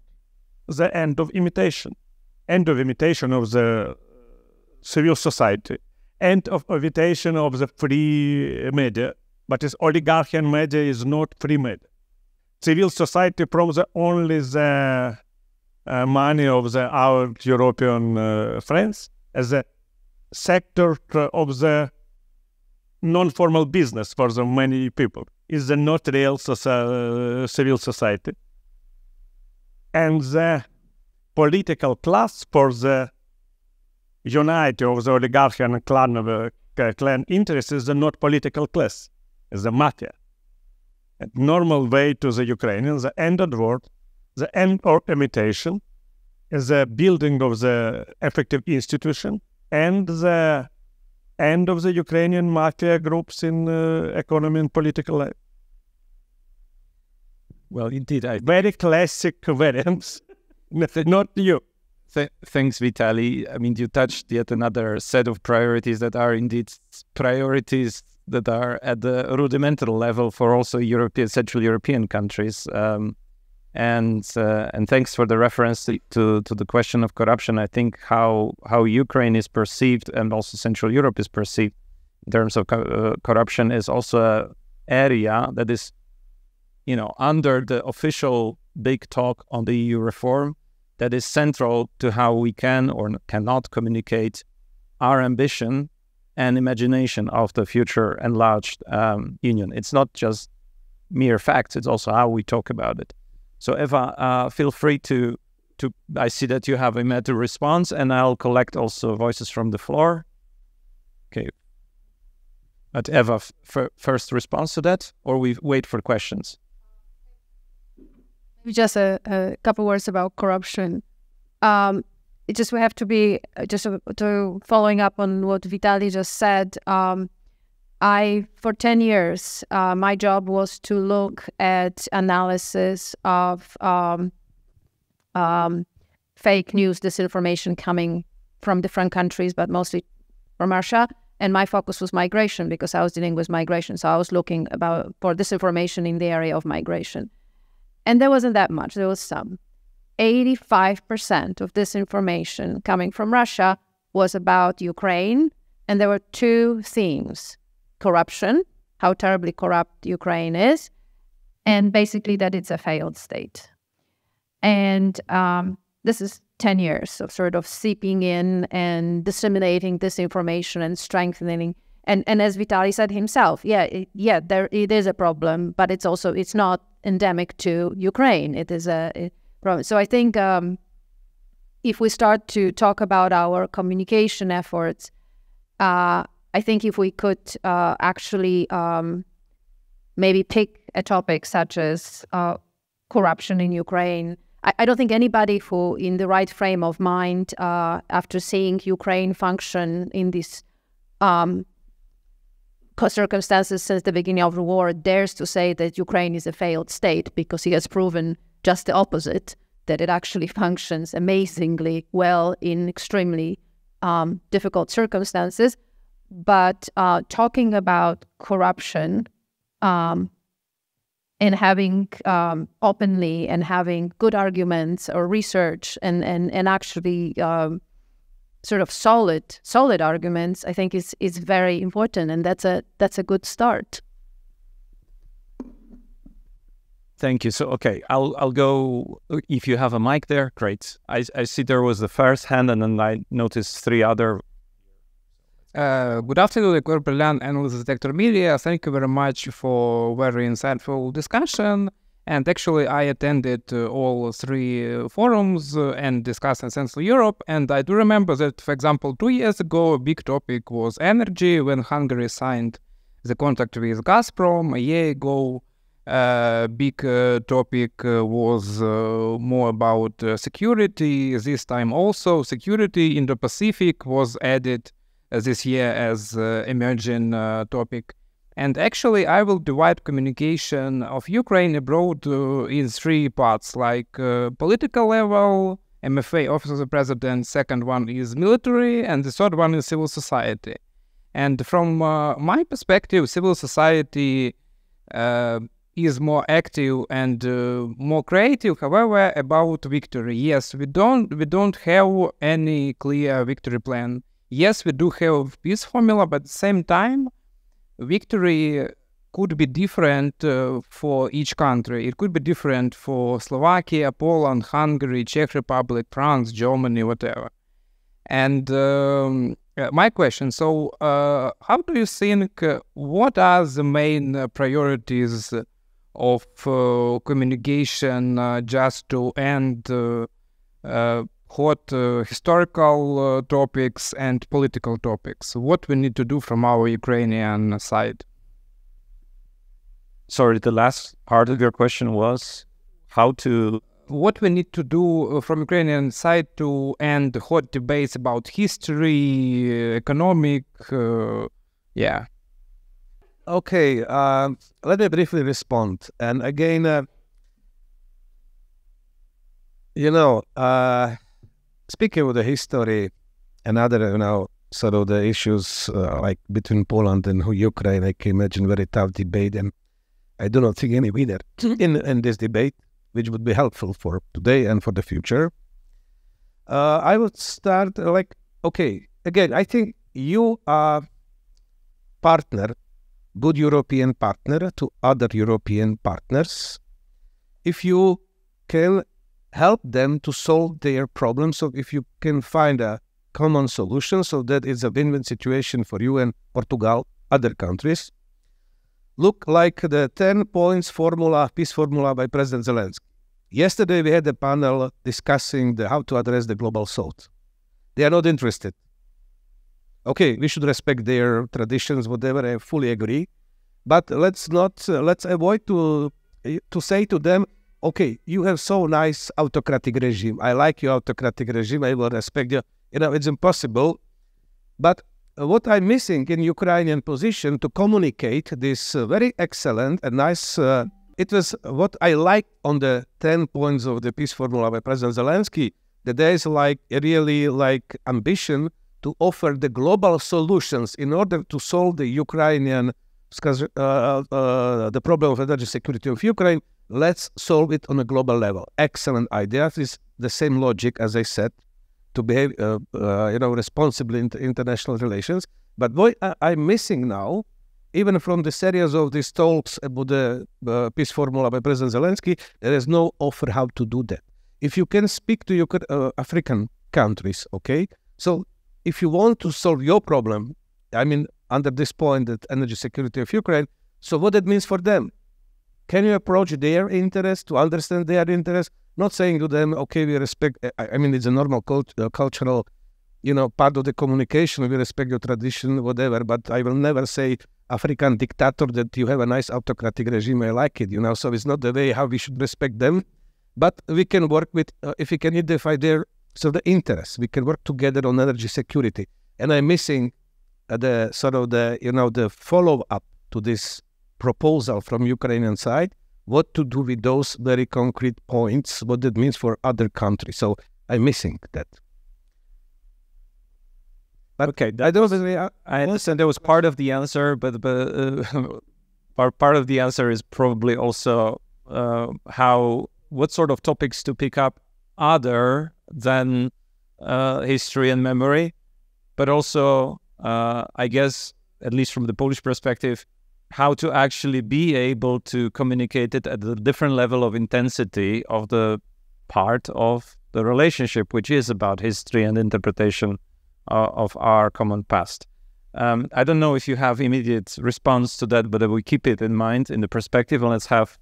the end of imitation. End of imitation of the civil society. End of imitation of the free media. But this oligarchian media is not free media. Civil society from the only the money of our European friends as a sector of the non-formal business for the many people is the not real civil society. And the political class for the unity of the oligarchian clan interests is the not political class, is the mafia. A normal way to the Ukrainians, the end of the world, the end of imitation, is the building of the effective institution, and the end of the Ukrainian mafia groups in economy and political life. Well, indeed, very classic variants, not you. Thanks, Vitaly. I mean, you touched yet another set of priorities that are indeed priorities that are at the rudimental level for also Central European countries. And thanks for the reference to the question of corruption. I think how Ukraine is perceived and also Central Europe is perceived in terms of corruption is also an area that is, under the official big talk on the EU reform, that is central to how we can or cannot communicate our ambition and imagination of the future enlarged union. It's not just mere facts, it's also how we talk about it. So Eva, feel free to I see that you have a meta response, and I'll collect also voices from the floor. Okay. But Eva, first response to that, or we wait for questions? Just a couple words about corruption. We have to be, to following up on what Vitaly just said, for 10 years, my job was to look at analysis of fake news, disinformation coming from different countries, but mostly from Russia. And my focus was migration, because I was dealing with migration. So I was looking for disinformation in the area of migration. And there wasn't that much. There was some. 85% of this information coming from Russia was about Ukraine. And there were two themes: corruption, how terribly corrupt Ukraine is, and basically that it's a failed state. And this is 10 years of sort of seeping in and disseminating this information and strengthening. And as Vitaly said himself, it is a problem, but it's not endemic to Ukraine. It is a problem. So I think if we start to talk about our communication efforts, I think if we could actually maybe pick a topic such as corruption in Ukraine, I don't think anybody who, in the right frame of mind, after seeing Ukraine function in these circumstances since the beginning of the war, dares to say that Ukraine is a failed state, because he has proven just the opposite, that it actually functions amazingly well in extremely difficult circumstances. But talking about corruption and having openly and having good arguments or research and actually sort of solid arguments, I think is very important, and that's a good start. Thank you. So, okay, I'll go. If you have a mic there, great. I see there was the first hand, and then I noticed three other. Good afternoon, Brilliant analyst Detector Media. Thank you very much for very insightful discussion. And actually, I attended all three forums and discussed in Central Europe. And I do remember that, for example, 2 years ago, a big topic was energy when Hungary signed the contact with Gazprom a year ago. Big topic was more about security. This time also security in the Pacific was added this year as emerging topic. And actually, I will divide communication of Ukraine abroad in three parts, like political level, MFA, Office of the President, second one is military, and the third one is civil society. And from my perspective, civil society is more active and more creative, however, about victory. Yes, we don't have any clear victory plan. Yes, we do have peace formula, but at the same time, victory could be different for each country. It could be different for Slovakia, Poland, Hungary, Czech Republic, France, Germany, whatever. And my question, so how do you think, what are the main priorities of communication just to end hot historical topics and political topics? What we need to do from our Ukrainian side? Sorry, the last part of your question was how to... What we need to do from Ukrainian side to end hot debates about history, economic, yeah. Okay, let me briefly respond. And again, speaking of the history and other, sort of the issues like between Poland and Ukraine, I can imagine very tough debate, and I do not think any winner in this debate, which would be helpful for today and for the future. I would start okay, again, I think you are partner, good European partner to other European partners. If you can help them to solve their problems, so if you can find a common solution, so that it's a win-win situation for you and Portugal, other countries. Look like the 10 points formula, peace formula by President Zelensky. Yesterday we had a panel discussing how to address the global south. They are not interested. Okay, we should respect their traditions, whatever, I fully agree. But let's avoid to say to them, okay, you have so nice autocratic regime. I like your autocratic regime. I will respect you. It's impossible. But what I'm missing in Ukrainian position to communicate this very excellent and nice, it was what I liked on the 10 points of the peace formula by President Zelensky, that there is really ambition to offer the global solutions in order to solve the Ukrainian, the problem of energy security of Ukraine. Let's solve it on a global level. Excellent idea. It's the same logic, as I said, to behave, responsibly in international relations. But what I'm missing now, even from the series of these talks about the peace formula by President Zelensky, there is no offer how to do that. If you can speak to African countries, okay? So if you want to solve your problem, I mean, under this point, that energy security of Ukraine, so what it means for them? Can you approach their interest, to understand their interest? Not saying to them, okay, we respect, I mean, it's a normal cultural, part of the communication, we respect your tradition, whatever, but I will never say, African dictator, that you have a nice autocratic regime, I like it, so it's not the way how we should respect them, but we can work with, if we can identify their, the interests, we can work together on energy security. And I'm missing the follow-up to this proposal from Ukrainian side, what to do with those very concrete points, what that means for other countries. So I'm missing that. But okay, I understand that was part of the answer, but part of the answer is probably also what sort of topics to pick up other than history and memory, but also, I guess, at least from the Polish perspective, how to actually be able to communicate it at a different level of intensity of the part of the relationship, which is about history and interpretation of our common past. I don't know if you have immediate response to that, but we keep it in mind in the perspective, and let's have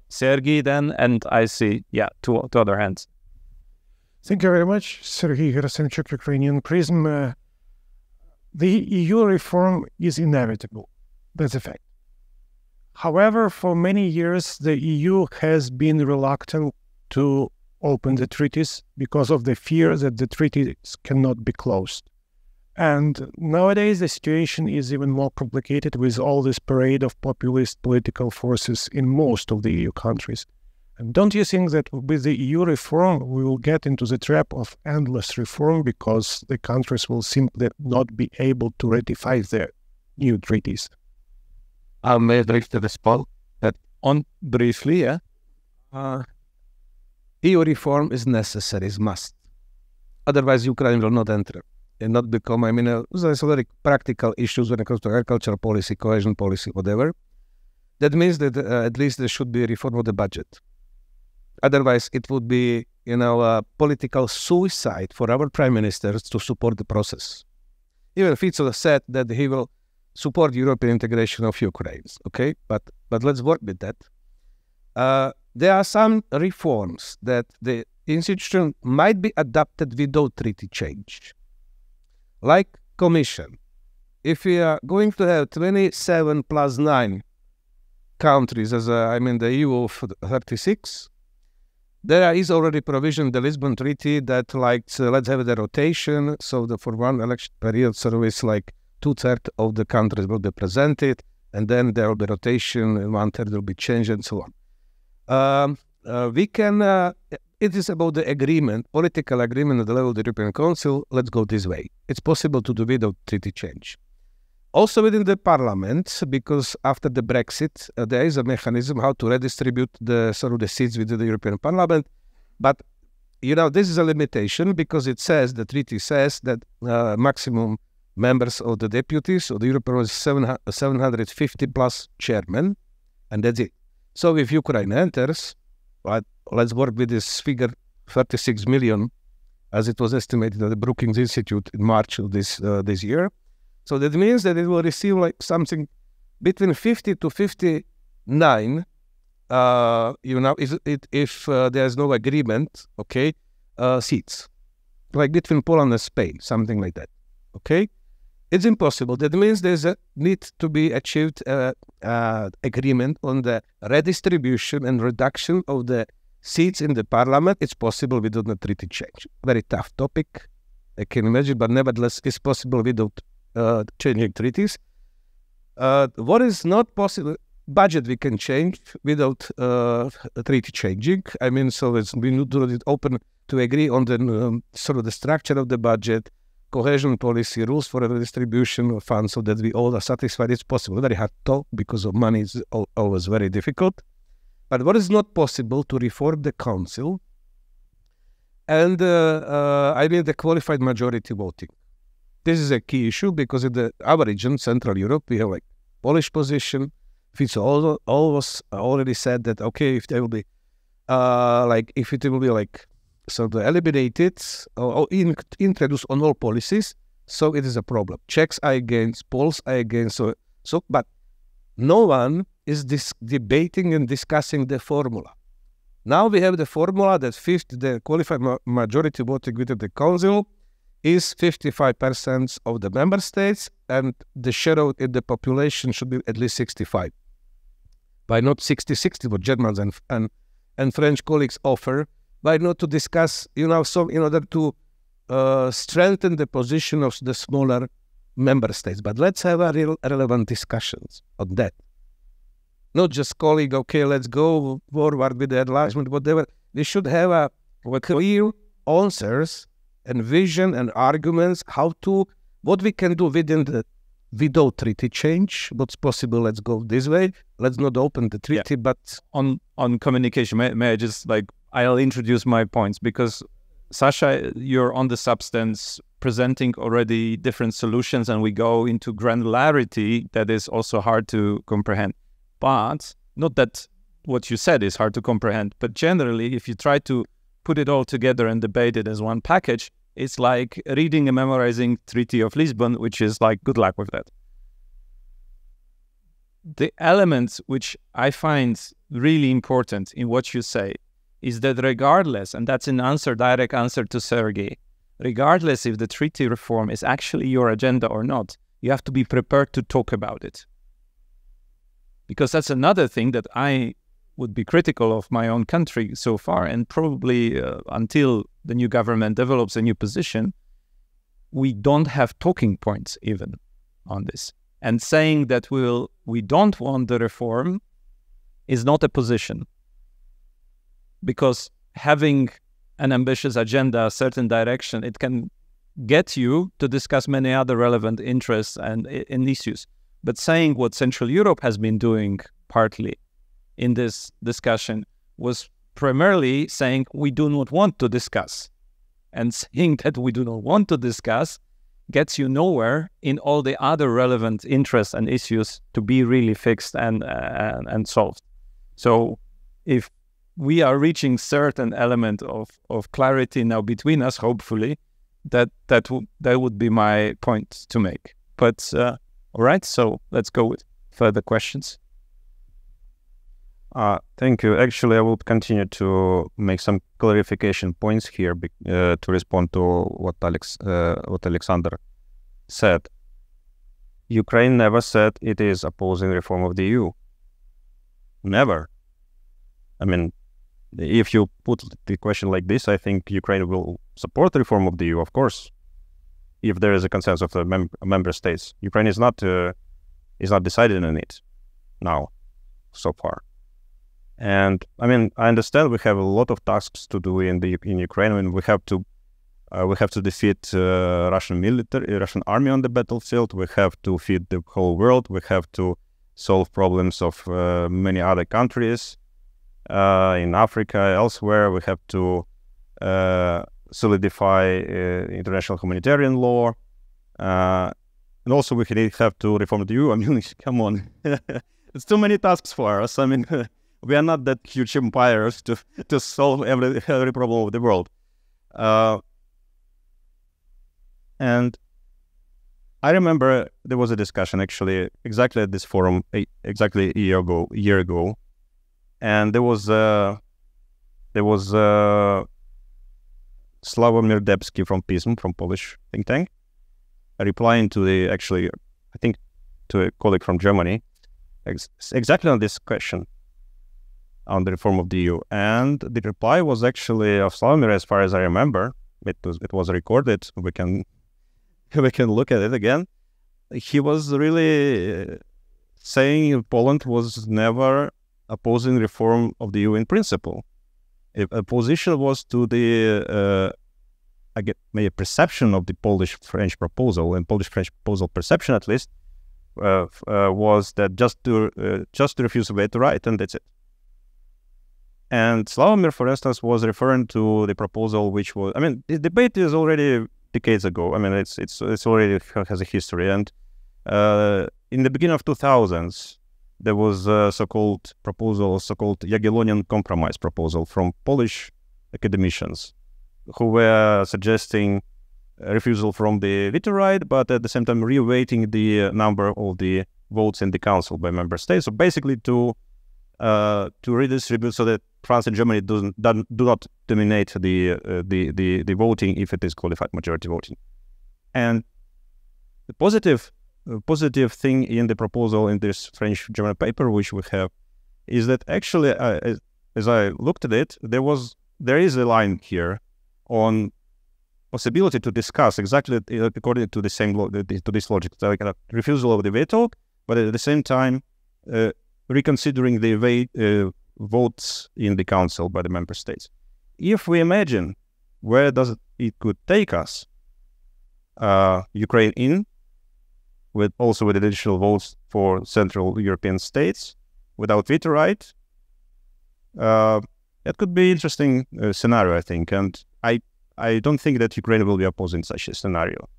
Sergei then, and I see, two other hands. Thank you very much, Sergei Gerasimchuk, Ukrainian Prism. The EU reform is inevitable. That's a fact. However, for many years, the EU has been reluctant to open the treaties because of the fear that the treaties cannot be closed. And nowadays, the situation is even more complicated with all this parade of populist political forces in most of the EU countries. And don't you think that with the EU reform, we will get into the trap of endless reform because the countries will simply not be able to ratify their new treaties? May I briefly respond? On briefly, yeah. EU reform is necessary, is must. Otherwise, Ukraine will not enter and not become, there's very practical issues when it comes to agricultural policy, cohesion policy, whatever. That means that at least there should be a reform of the budget. Otherwise, it would be, a political suicide for our prime ministers to support the process. Even Fico said that he will support European integration of Ukraine. Okay, but let's work with that. There are some reforms that the institution might be adopted without treaty change, like Commission. If we are going to have 27 plus 9 countries as the EU of 36, there is already provision in the Lisbon Treaty that let's have the rotation, so for one election period service, 2/3 of the countries will be presented, and then there will be rotation, and 1/3 will be changed, and so on. It is about the agreement, political agreement at the level of the European Council. Let's go this way. It's possible to do without treaty change. Also within the parliament, because after the Brexit, there is a mechanism how to redistribute the seats within the European Parliament. But, this is a limitation because the treaty says that maximum members of the deputies of the European is 750 plus chairmen, and that's it. So if Ukraine enters, let's work with this figure, 36 million, as it was estimated at the Brookings Institute in March of this year. So that means that it will receive something between 50 to 59, if there's no agreement, seats, like between Poland and Spain, something like that, okay? It's impossible. That means there's a need to be achieved agreement on the redistribution and reduction of the seats in the parliament. It's possible without a treaty change. Very tough topic, I can imagine, but nevertheless, it's possible without changing treaties. What is not possible, budget we can change without treaty changing. So we need to open to agree on the the structure of the budget, cohesion policy, rules for the distribution of funds so that we all are satisfied. It's possible. Very hard to talk because of money is always very difficult. But what is not possible to reform the council and the qualified majority voting. This is a key issue because in our region, Central Europe, we have Polish position. Fico always already said that if there will be if it will be eliminated or introduced on all policies, so it is a problem. Czechs are against, Poles are against, but no one is debating and discussing the formula. Now we have the formula that the qualified majority voting within the council is 55% of the member states, and the share in the population should be at least 65. Why not 60-60, what Germans and French colleagues offer? Why not to discuss, in order to strengthen the position of the smaller member states? But let's have a real relevant discussions on that. Not just calling, let's go forward with the enlargement, whatever. We should have clear answers and vision and arguments what we can do without treaty change, what's possible, let's go this way, let's not open the treaty, but... On communication, may I just, I'll introduce my points, because Sasha, you're on the substance, presenting already different solutions, and we go into granularity that is also hard to comprehend. But, not that what you said is hard to comprehend, but generally, if you try to put it all together and debate it as one package, it's like reading and memorizing Treaty of Lisbon, which is good luck with that. The elements which I find really important in what you say is that regardless, and that's direct answer to Sergei, regardless if the treaty reform is actually your agenda or not, you have to be prepared to talk about it. Because that's another thing that I would be critical of my own country so far, and probably until the new government develops a new position, we don't have talking points even on this. And saying that we don't want the reform is not a position. Because having an ambitious agenda, a certain direction, it can get you to discuss many other relevant interests and issues. But saying what Central Europe has been doing partly in this discussion was primarily saying we do not want to discuss. And saying that we do not want to discuss gets you nowhere in all the other relevant interests and issues to be really fixed and solved. So if we are reaching certain element of clarity now between us, hopefully, that would be my point to make. But all right, so let's go with further questions. Thank you. Actually, I will continue to make some clarification points here to respond to what Alexander said. Ukraine never said it is opposing reform of the EU. Never. I mean, if you put the question like this, I think Ukraine will support the reform of the EU, of course, if there is a consensus of the member states. Ukraine is not decided on it now, so far. And I mean, I understand we have a lot of tasks to do in Ukraine. I mean, we have to defeat Russian army on the battlefield. We have to feed the whole world. We have to solve problems of many other countries in Africa, elsewhere. We have to solidify international humanitarian law, and also we have to reform the EU. I mean, come on, it's too many tasks for us. I mean. We are not that huge empires to solve every problem of the world. And I remember there was a discussion actually exactly at this forum exactly a year ago, and there was Sławomir Debski from Prism, from Polish think tank, replying to I think to a colleague from Germany, exactly on this question, on the reform of the EU. And the reply was actually of Sławomir, as far as I remember. It was recorded. We can look at it again. He was really saying Poland was never opposing reform of the EU in principle. A position was to the maybe perception of the Polish-French proposal, and Polish-French proposal perception at least was that just to refuse a veto right, and that's it. And Sławomir, for instance, was referring to the proposal, which was, I mean, the debate is already decades ago. I mean, it's already has a history. And in the beginning of 2000s, there was a so-called Jagiellonian compromise proposal from Polish academicians who were suggesting a refusal from the veto right, but at the same time reweighting the number of the votes in the council by member states. So basically to redistribute so that France and Germany do not dominate the voting if it is qualified majority voting. And the positive thing in the proposal in this French-German paper which we have is that actually, as I looked at it, there is a line here on possibility to discuss exactly according to the same to this logic, so like a refusal of the veto, but at the same time reconsidering the votes in the council by the member states. If we imagine where it could take us, Ukraine in, with additional votes for Central European states without veto right, it could be interesting scenario, I think. And I don't think that Ukraine will be opposing such a scenario.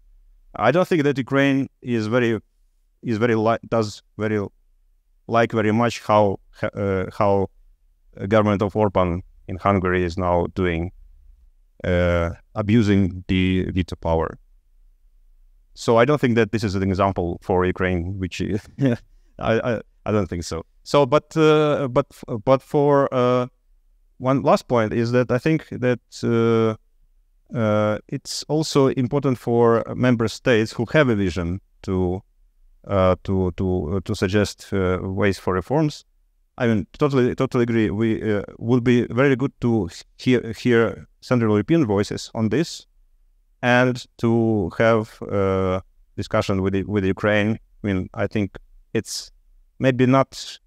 I don't think that Ukraine is very much how government of Orban in Hungary is now doing, abusing the veto power. So I don't think that this is an example for Ukraine, which I don't think so. So, but for one last point is that I think that it's also important for member states who have a vision to to suggest ways for reforms. I mean, totally agree. We would be very good to hear Central European voices on this, and to have discussion with Ukraine. I mean, I think it's maybe not,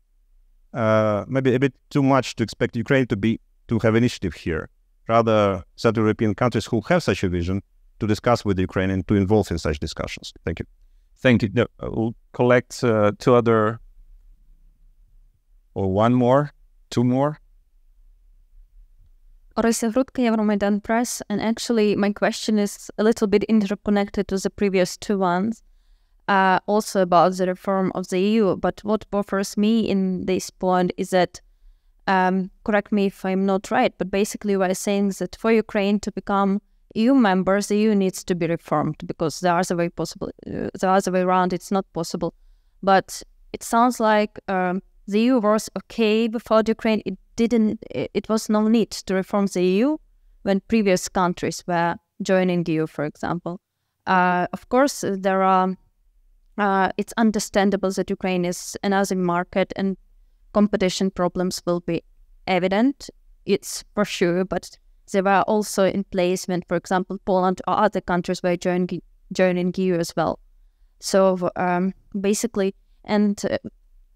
maybe a bit too much to expect Ukraine to have initiative here. Rather, Central European countries who have such a vision to discuss with Ukraine and to involve in such discussions. Thank you. Thank you. No, we'll collect two other, or one more, two more. Orisia Frutka, Euromaidan Press, and actually my question is a little bit interconnected to the previous two ones, also about the reform of the EU. But what bothers me in this point is that, correct me if I'm not right, but basically we're saying that for Ukraine to become EU members, the EU needs to be reformed, because the other way around it's not possible. But it sounds like the EU was okay before Ukraine. It was no need to reform the EU when previous countries were joining the EU, for example. Of course, there are. It's understandable that Ukraine is another market and competition problems will be evident. It's for sure, but they were also in place when, for example, Poland or other countries were joining EU as well. So basically, and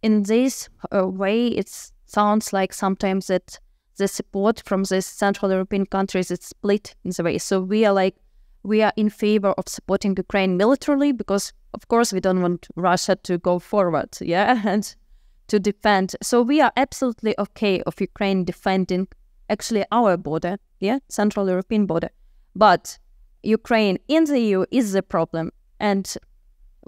in this way, it sounds like sometimes that the support from the Central European countries is split in the way. So we are in favor of supporting Ukraine militarily because, of course, we don't want Russia to go forward, and to defend. So we are absolutely okay of Ukraine defending actually our border, Central European border. But Ukraine in the EU is the problem. And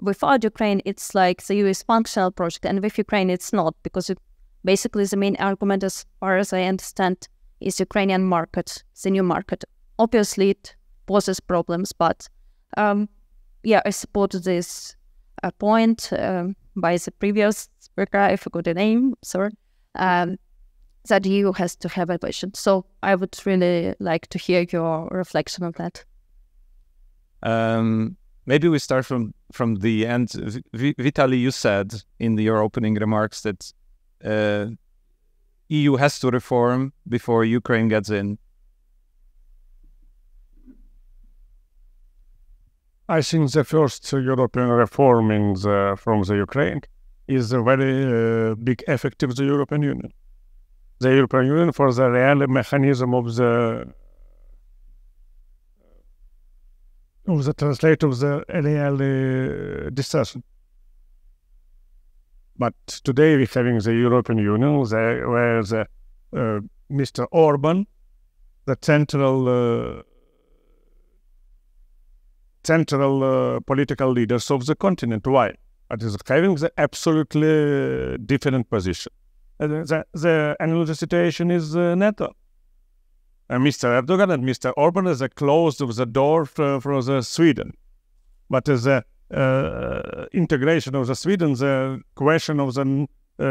without Ukraine, it's like the EU is functional project. And with Ukraine, it's not, because basically the main argument, as far as I understand, is Ukrainian market, the new market. Obviously, it poses problems, but I support this point by the previous speaker, I forgot the name, sorry, that EU has to have a vision. So I would really like to hear your reflection on that. Maybe we start from the end. Vitaly, you said in your opening remarks that EU has to reform before Ukraine gets in. I think the first European reforming from the Ukraine is a very big effect of the European Union. The European Union for the real mechanism of the translate of the real decision. But today we're having the European Union where the Mr. Orban, the central political leaders of the continent. Why? It is having the absolutely different position. The analogy situation is NATO. Mr. Erdogan and Mr. Orban is closed the door for the Sweden. But the integration of the Sweden, the question of the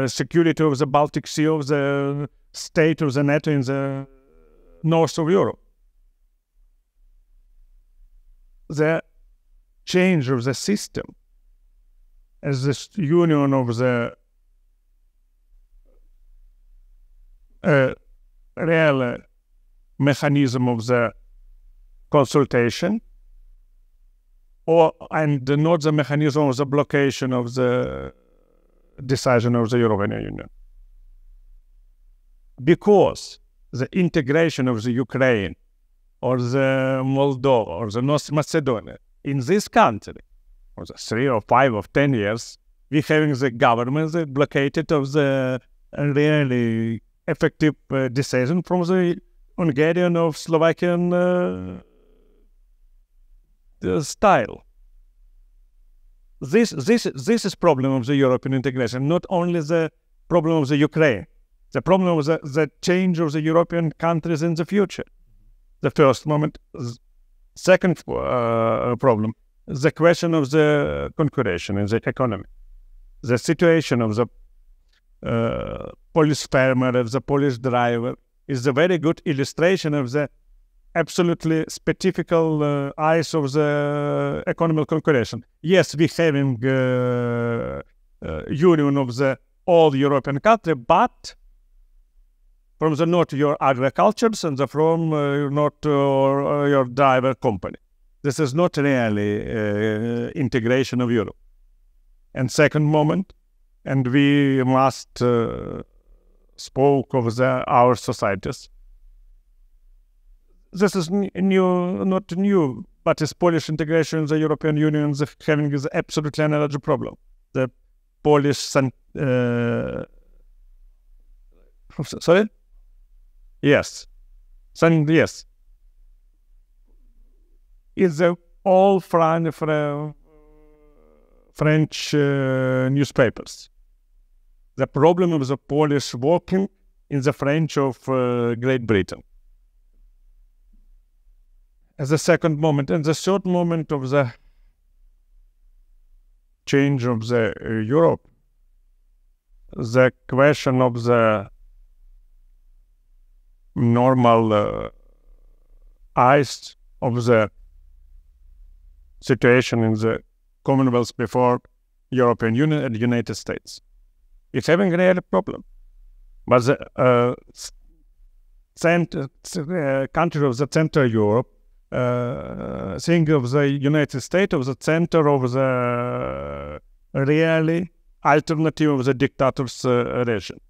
security of the Baltic Sea, of the state of the NATO in the north of Europe. The change of the system as the union of the real mechanism of the consultation, and not the mechanism of the blockation of the decision of the European Union. Because the integration of the Ukraine or the Moldova or the North Macedonia in this country, for the 3 or 5 or 10 years, we're having the government that blockaded of the really effective decision from the Hungarian or Slovakian style. This is problem of the European integration, not only the problem of the Ukraine, the problem of the change of the European countries in the future. The first moment. Second problem, the question of the concurrency in the economy. The situation of the Polish farmer, of the Polish driver, is a very good illustration of the absolutely specific eyes of the economic concurrence. Yes, we having union of the all European country, but from the not your agricultures and from not your driver company. This is not really integration of Europe. And second moment, and we must spoke of our societies. This is new, not new, but is Polish integration in the European Union having is absolutely another problem. The Polish, sorry? Yes. Yes. It's all French newspapers. The problem of the Polish working in the French of Great Britain. As a second moment, and the third moment of the change of the Europe, the question of the normal eyes of the situation in the Commonwealth before European Union and United States. It's having a real problem. But the country of the Central Europe, think of the United States of the center of the really alternative of the dictator's regime.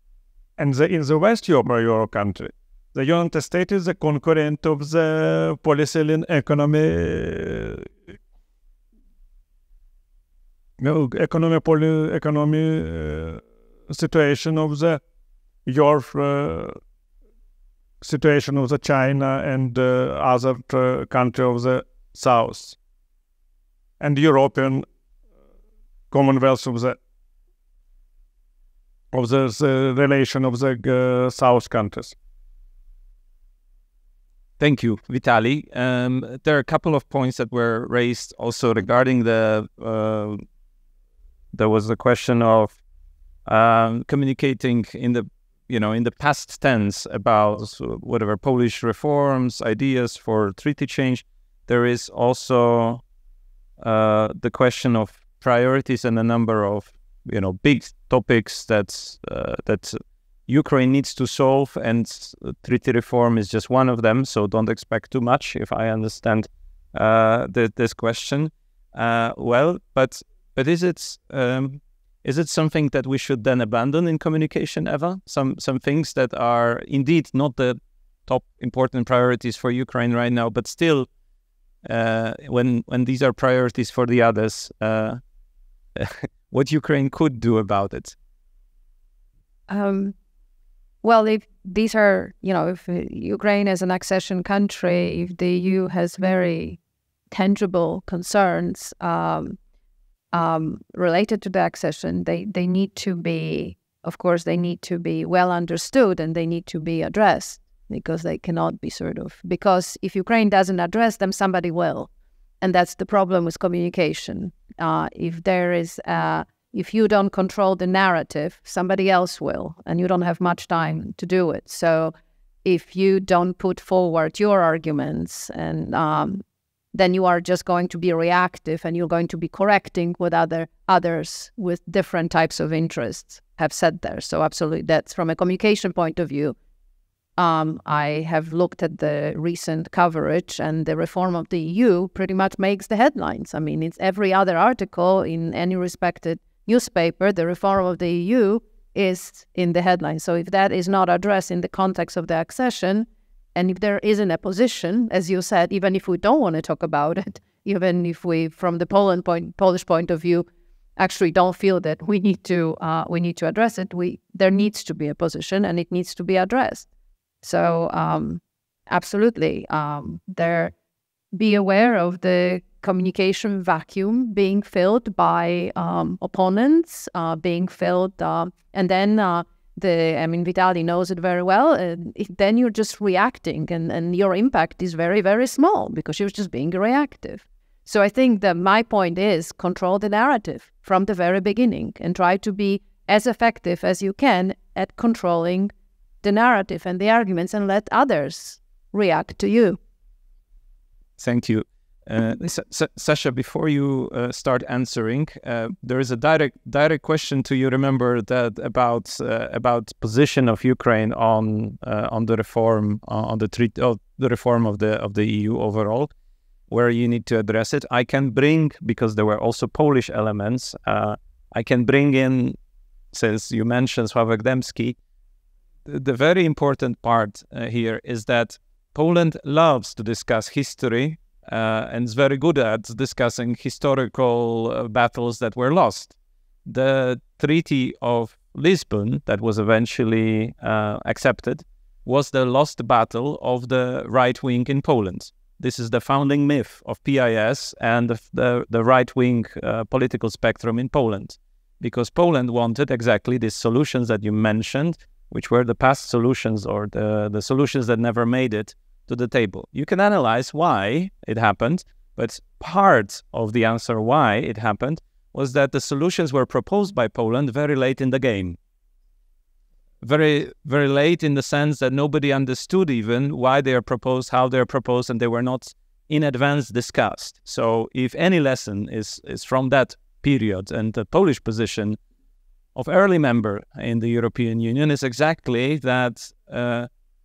And in the West Euro country, the United States is the concurrent of the policy and economy situation of the situation of the China and other country of the South, and European Commonwealth of the relation of the South countries. Thank you, Vitaly. There are a couple of points that were raised also regarding the. There was a question of communicating in the past tense about whatever Polish reforms, ideas for treaty change. There is also the question of priorities and a number of big topics that Ukraine needs to solve, and treaty reform is just one of them. So don't expect too much, if I understand this question well. But is it something that we should then abandon in communication, Eva? Some things that are indeed not the top important priorities for Ukraine right now, but still, when these are priorities for the others, what Ukraine could do about it? Well, if these are, if Ukraine is an accession country, if the EU has very tangible concerns related to the accession, they need to be, of course, they need to be well understood, and they need to be addressed, because they cannot be because if Ukraine doesn't address them, somebody will. And that's the problem with communication. If you don't control the narrative, somebody else will, and you don't have much time to do it. So if you don't put forward your arguments, and then you are just going to be reactive, and you're going to be correcting what others with different types of interests have said there. So absolutely, that's from a communication point of view. I have looked at the recent coverage, and the reform of the EU pretty much makes the headlines. I mean, it's every other article in any respected newspaper. The reform of the EU is in the headlines. So if that is not addressed in the context of the accession, and if there isn't a position, as you said, even if we don't want to talk about it, even if we, from the Polish point of view, actually don't feel that we need to address it, there needs to be a position, and it needs to be addressed. So absolutely, be aware of the communication vacuum being filled by opponents, being filled, and then Vitaly knows it very well. Then you're just reacting, and your impact is very, very small, because you're just being reactive. So I think that my point is control the narrative from the very beginning, and try to be as effective as you can at controlling the narrative and the arguments, and let others react to you. Thank you. Sasha, before you start answering, there is a direct question to you. Remember that about position of Ukraine on the reform on the reform of the EU overall, where you need to address it. I can bring, because there were also Polish elements. I can bring in, since you mentioned Sławek Dębski, the very important part here is that Poland loves to discuss history. And is very good at discussing historical battles that were lost. The Treaty of Lisbon that was eventually accepted was the lost battle of the right wing in Poland. This is the founding myth of PIS and the right-wing political spectrum in Poland, because Poland wanted exactly these solutions that you mentioned, which were the past solutions or the solutions that never made it to the table. You can analyze why it happened, but part of the answer why it happened was that the solutions were proposed by Poland very late in the game. Very, very late in the sense that nobody understood even why they are proposed, how they are proposed, and they were not in advance discussed. So if any lesson is from that period, and the Polish position of early member in the European Union is exactly that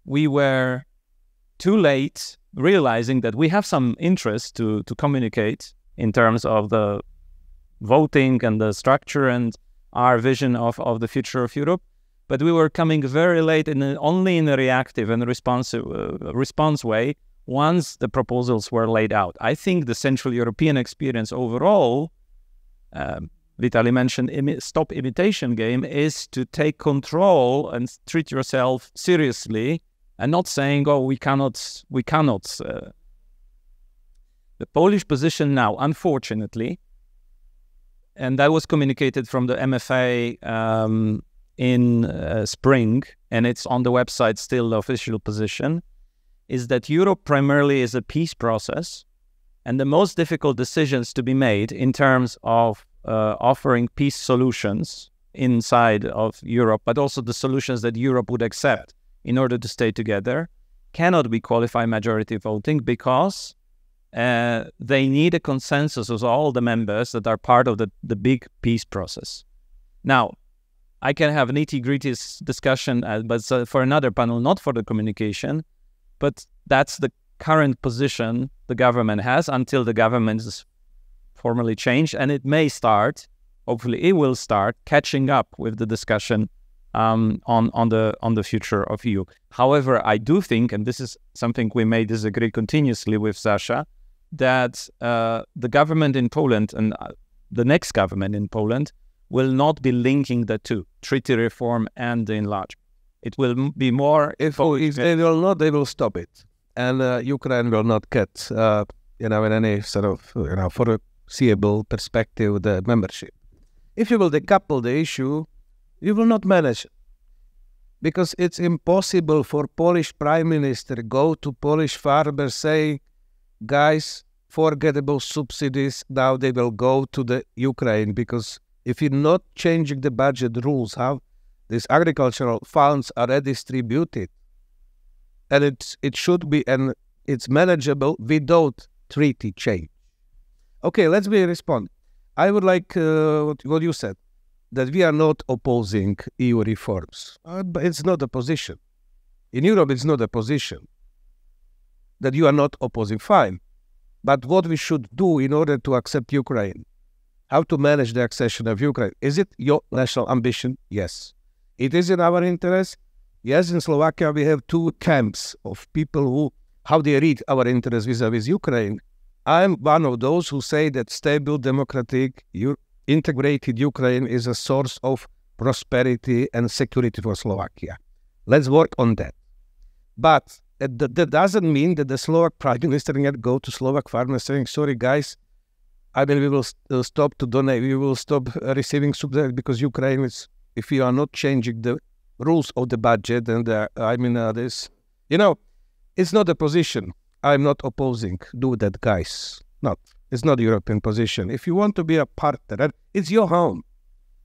we were too late realizing that we have some interest to communicate in terms of the voting and the structure and our vision of the future of Europe. But we were coming very late only in a reactive and response way once the proposals were laid out. I think the Central European experience overall, Vitaly mentioned stop imitation game, is to take control and treat yourself seriously and not saying, oh, we cannot. The Polish position now, unfortunately, and that was communicated from the MFA in spring, and it's on the website still, the official position, is that Europe primarily is a peace process, and the most difficult decisions to be made in terms of offering peace solutions inside of Europe, but also the solutions that Europe would accept in order to stay together, cannot be qualified majority voting, because they need a consensus of all the members that are part of the big peace process. Now, I can have nitty-gritty discussion, but for another panel, not for the communication, but that's the current position the government has until the government is formally changed, and it may start, hopefully it will start, catching up with the discussion on the future of EU. However, I do think, and this is something we may disagree continuously with Sasha, that the government in Poland and the next government in Poland will not be linking the two, treaty reform and the enlargement. It will be more... If they will not, they will stop it. And Ukraine will not get, in any sort of, foreseeable perspective, the membership. If you will decouple the issue, you will not manage it. Because it's impossible for Polish Prime Minister go to Polish farmers, say, guys, forget about subsidies, now they will go to the Ukraine, because if you're not changing the budget rules, how these agricultural funds are redistributed, and it should be, and it's manageable without treaty change. Okay, let's respond. I would like what you said, that we are not opposing EU reforms. But it's not a position. In Europe, it's not a position. That you are not opposing, fine. But what we should do in order to accept Ukraine, how to manage the accession of Ukraine, is it your national ambition? Yes. It is in our interest. Yes, in Slovakia, we have two camps of people who, how they read our interest vis-a-vis Ukraine. I'm one of those who say that stable, democratic, integrated Ukraine is a source of prosperity and security for Slovakia. Let's work on that. But that doesn't mean that the Slovak Prime Minister can go to Slovak farmers saying, sorry guys, we will stop to donate, we will stop receiving subsidies because Ukraine is, if you are not changing the rules of the budget and this, it's not a position. I'm not opposing, do that guys. Not. It's not a European position. If you want to be a partner, it's your home.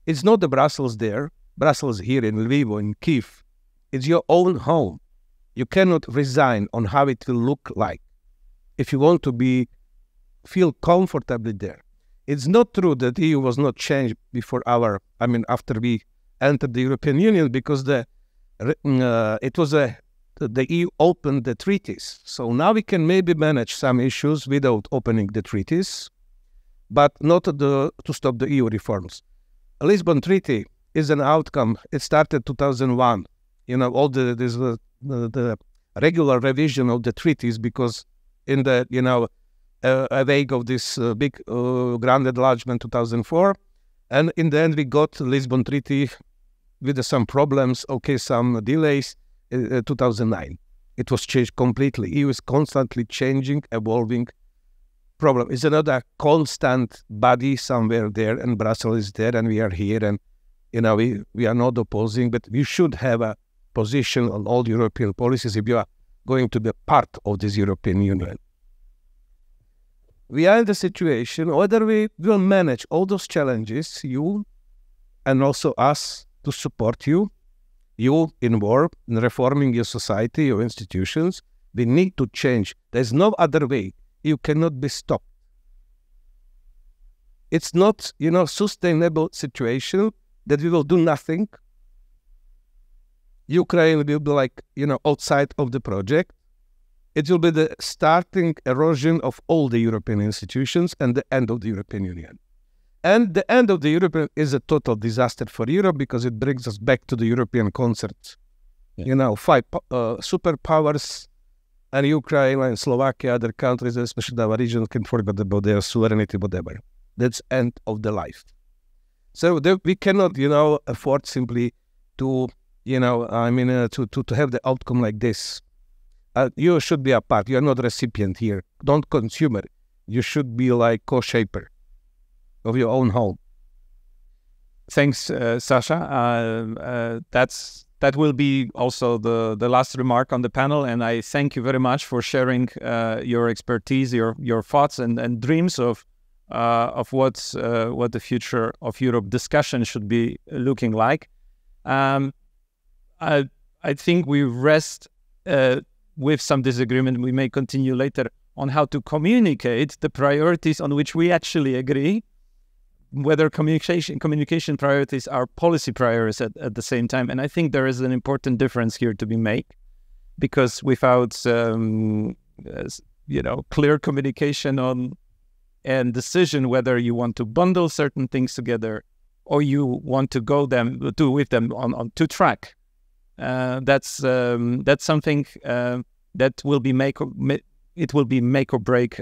It's not the Brussels there, Brussels here in Lviv or in Kiev. It's your own home. You cannot resign on how it will look like. if you want to feel comfortably there. It's not true that EU was not changed after we entered the European Union, because the EU opened the treaties. So now we can maybe manage some issues without opening the treaties, but not to stop the EU reforms. The Lisbon Treaty is an outcome. It started 2001. All the regular revision of the treaties, because in the wake of this big grand enlargement 2004, and in the end we got the Lisbon Treaty with some problems, some delays, 2009. It was changed completely. EU is constantly changing, evolving. Problem is another constant body somewhere there, and Brussels is there, and we are here, and we are not opposing, but we should have a position on all European policies if you are going to be part of this European Union. We are in the situation whether we will manage all those challenges, you and also us, to support you involved in reforming your society, your institutions. We need to change. There's no other way. You cannot be stopped. It's not, sustainable situation that we will do nothing. Ukraine will be outside of the project. It will be the starting erosion of all the European institutions and the end of the European Union. And the end of the European is a total disaster for Europe, because it brings us back to the European concept. Yeah. 5 superpowers, and Ukraine and Slovakia, other countries, especially our region, can forget about their sovereignty, whatever. That's end of the life. So we cannot, afford simply to, to have the outcome like this. You should be a part. You are not a recipient here. Don't consumer. You should be like co-shaper of your own home. Thanks, Sasha. That will be also the last remark on the panel, and I thank you very much for sharing your expertise, your thoughts and dreams of what the future of Europe discussion should be looking like. I think we rest with some disagreement. We may continue later on how to communicate the priorities on which we actually agree, whether communication priorities are policy priorities at the same time. And I think there is an important difference here to be made, because without clear communication on and decision whether you want to bundle certain things together or you want to go with them on two track, that's something that will be make or break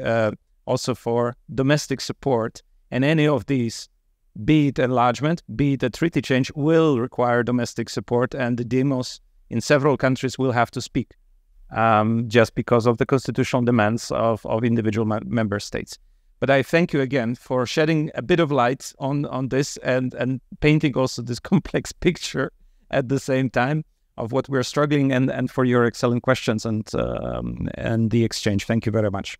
also for domestic support. And any of these, be it enlargement, be it a treaty change, will require domestic support, and the demos in several countries will have to speak, just because of the constitutional demands of individual member states. But I thank you again for shedding a bit of light on this and painting also this complex picture at the same time of what we're struggling, and for your excellent questions and the exchange. Thank you very much.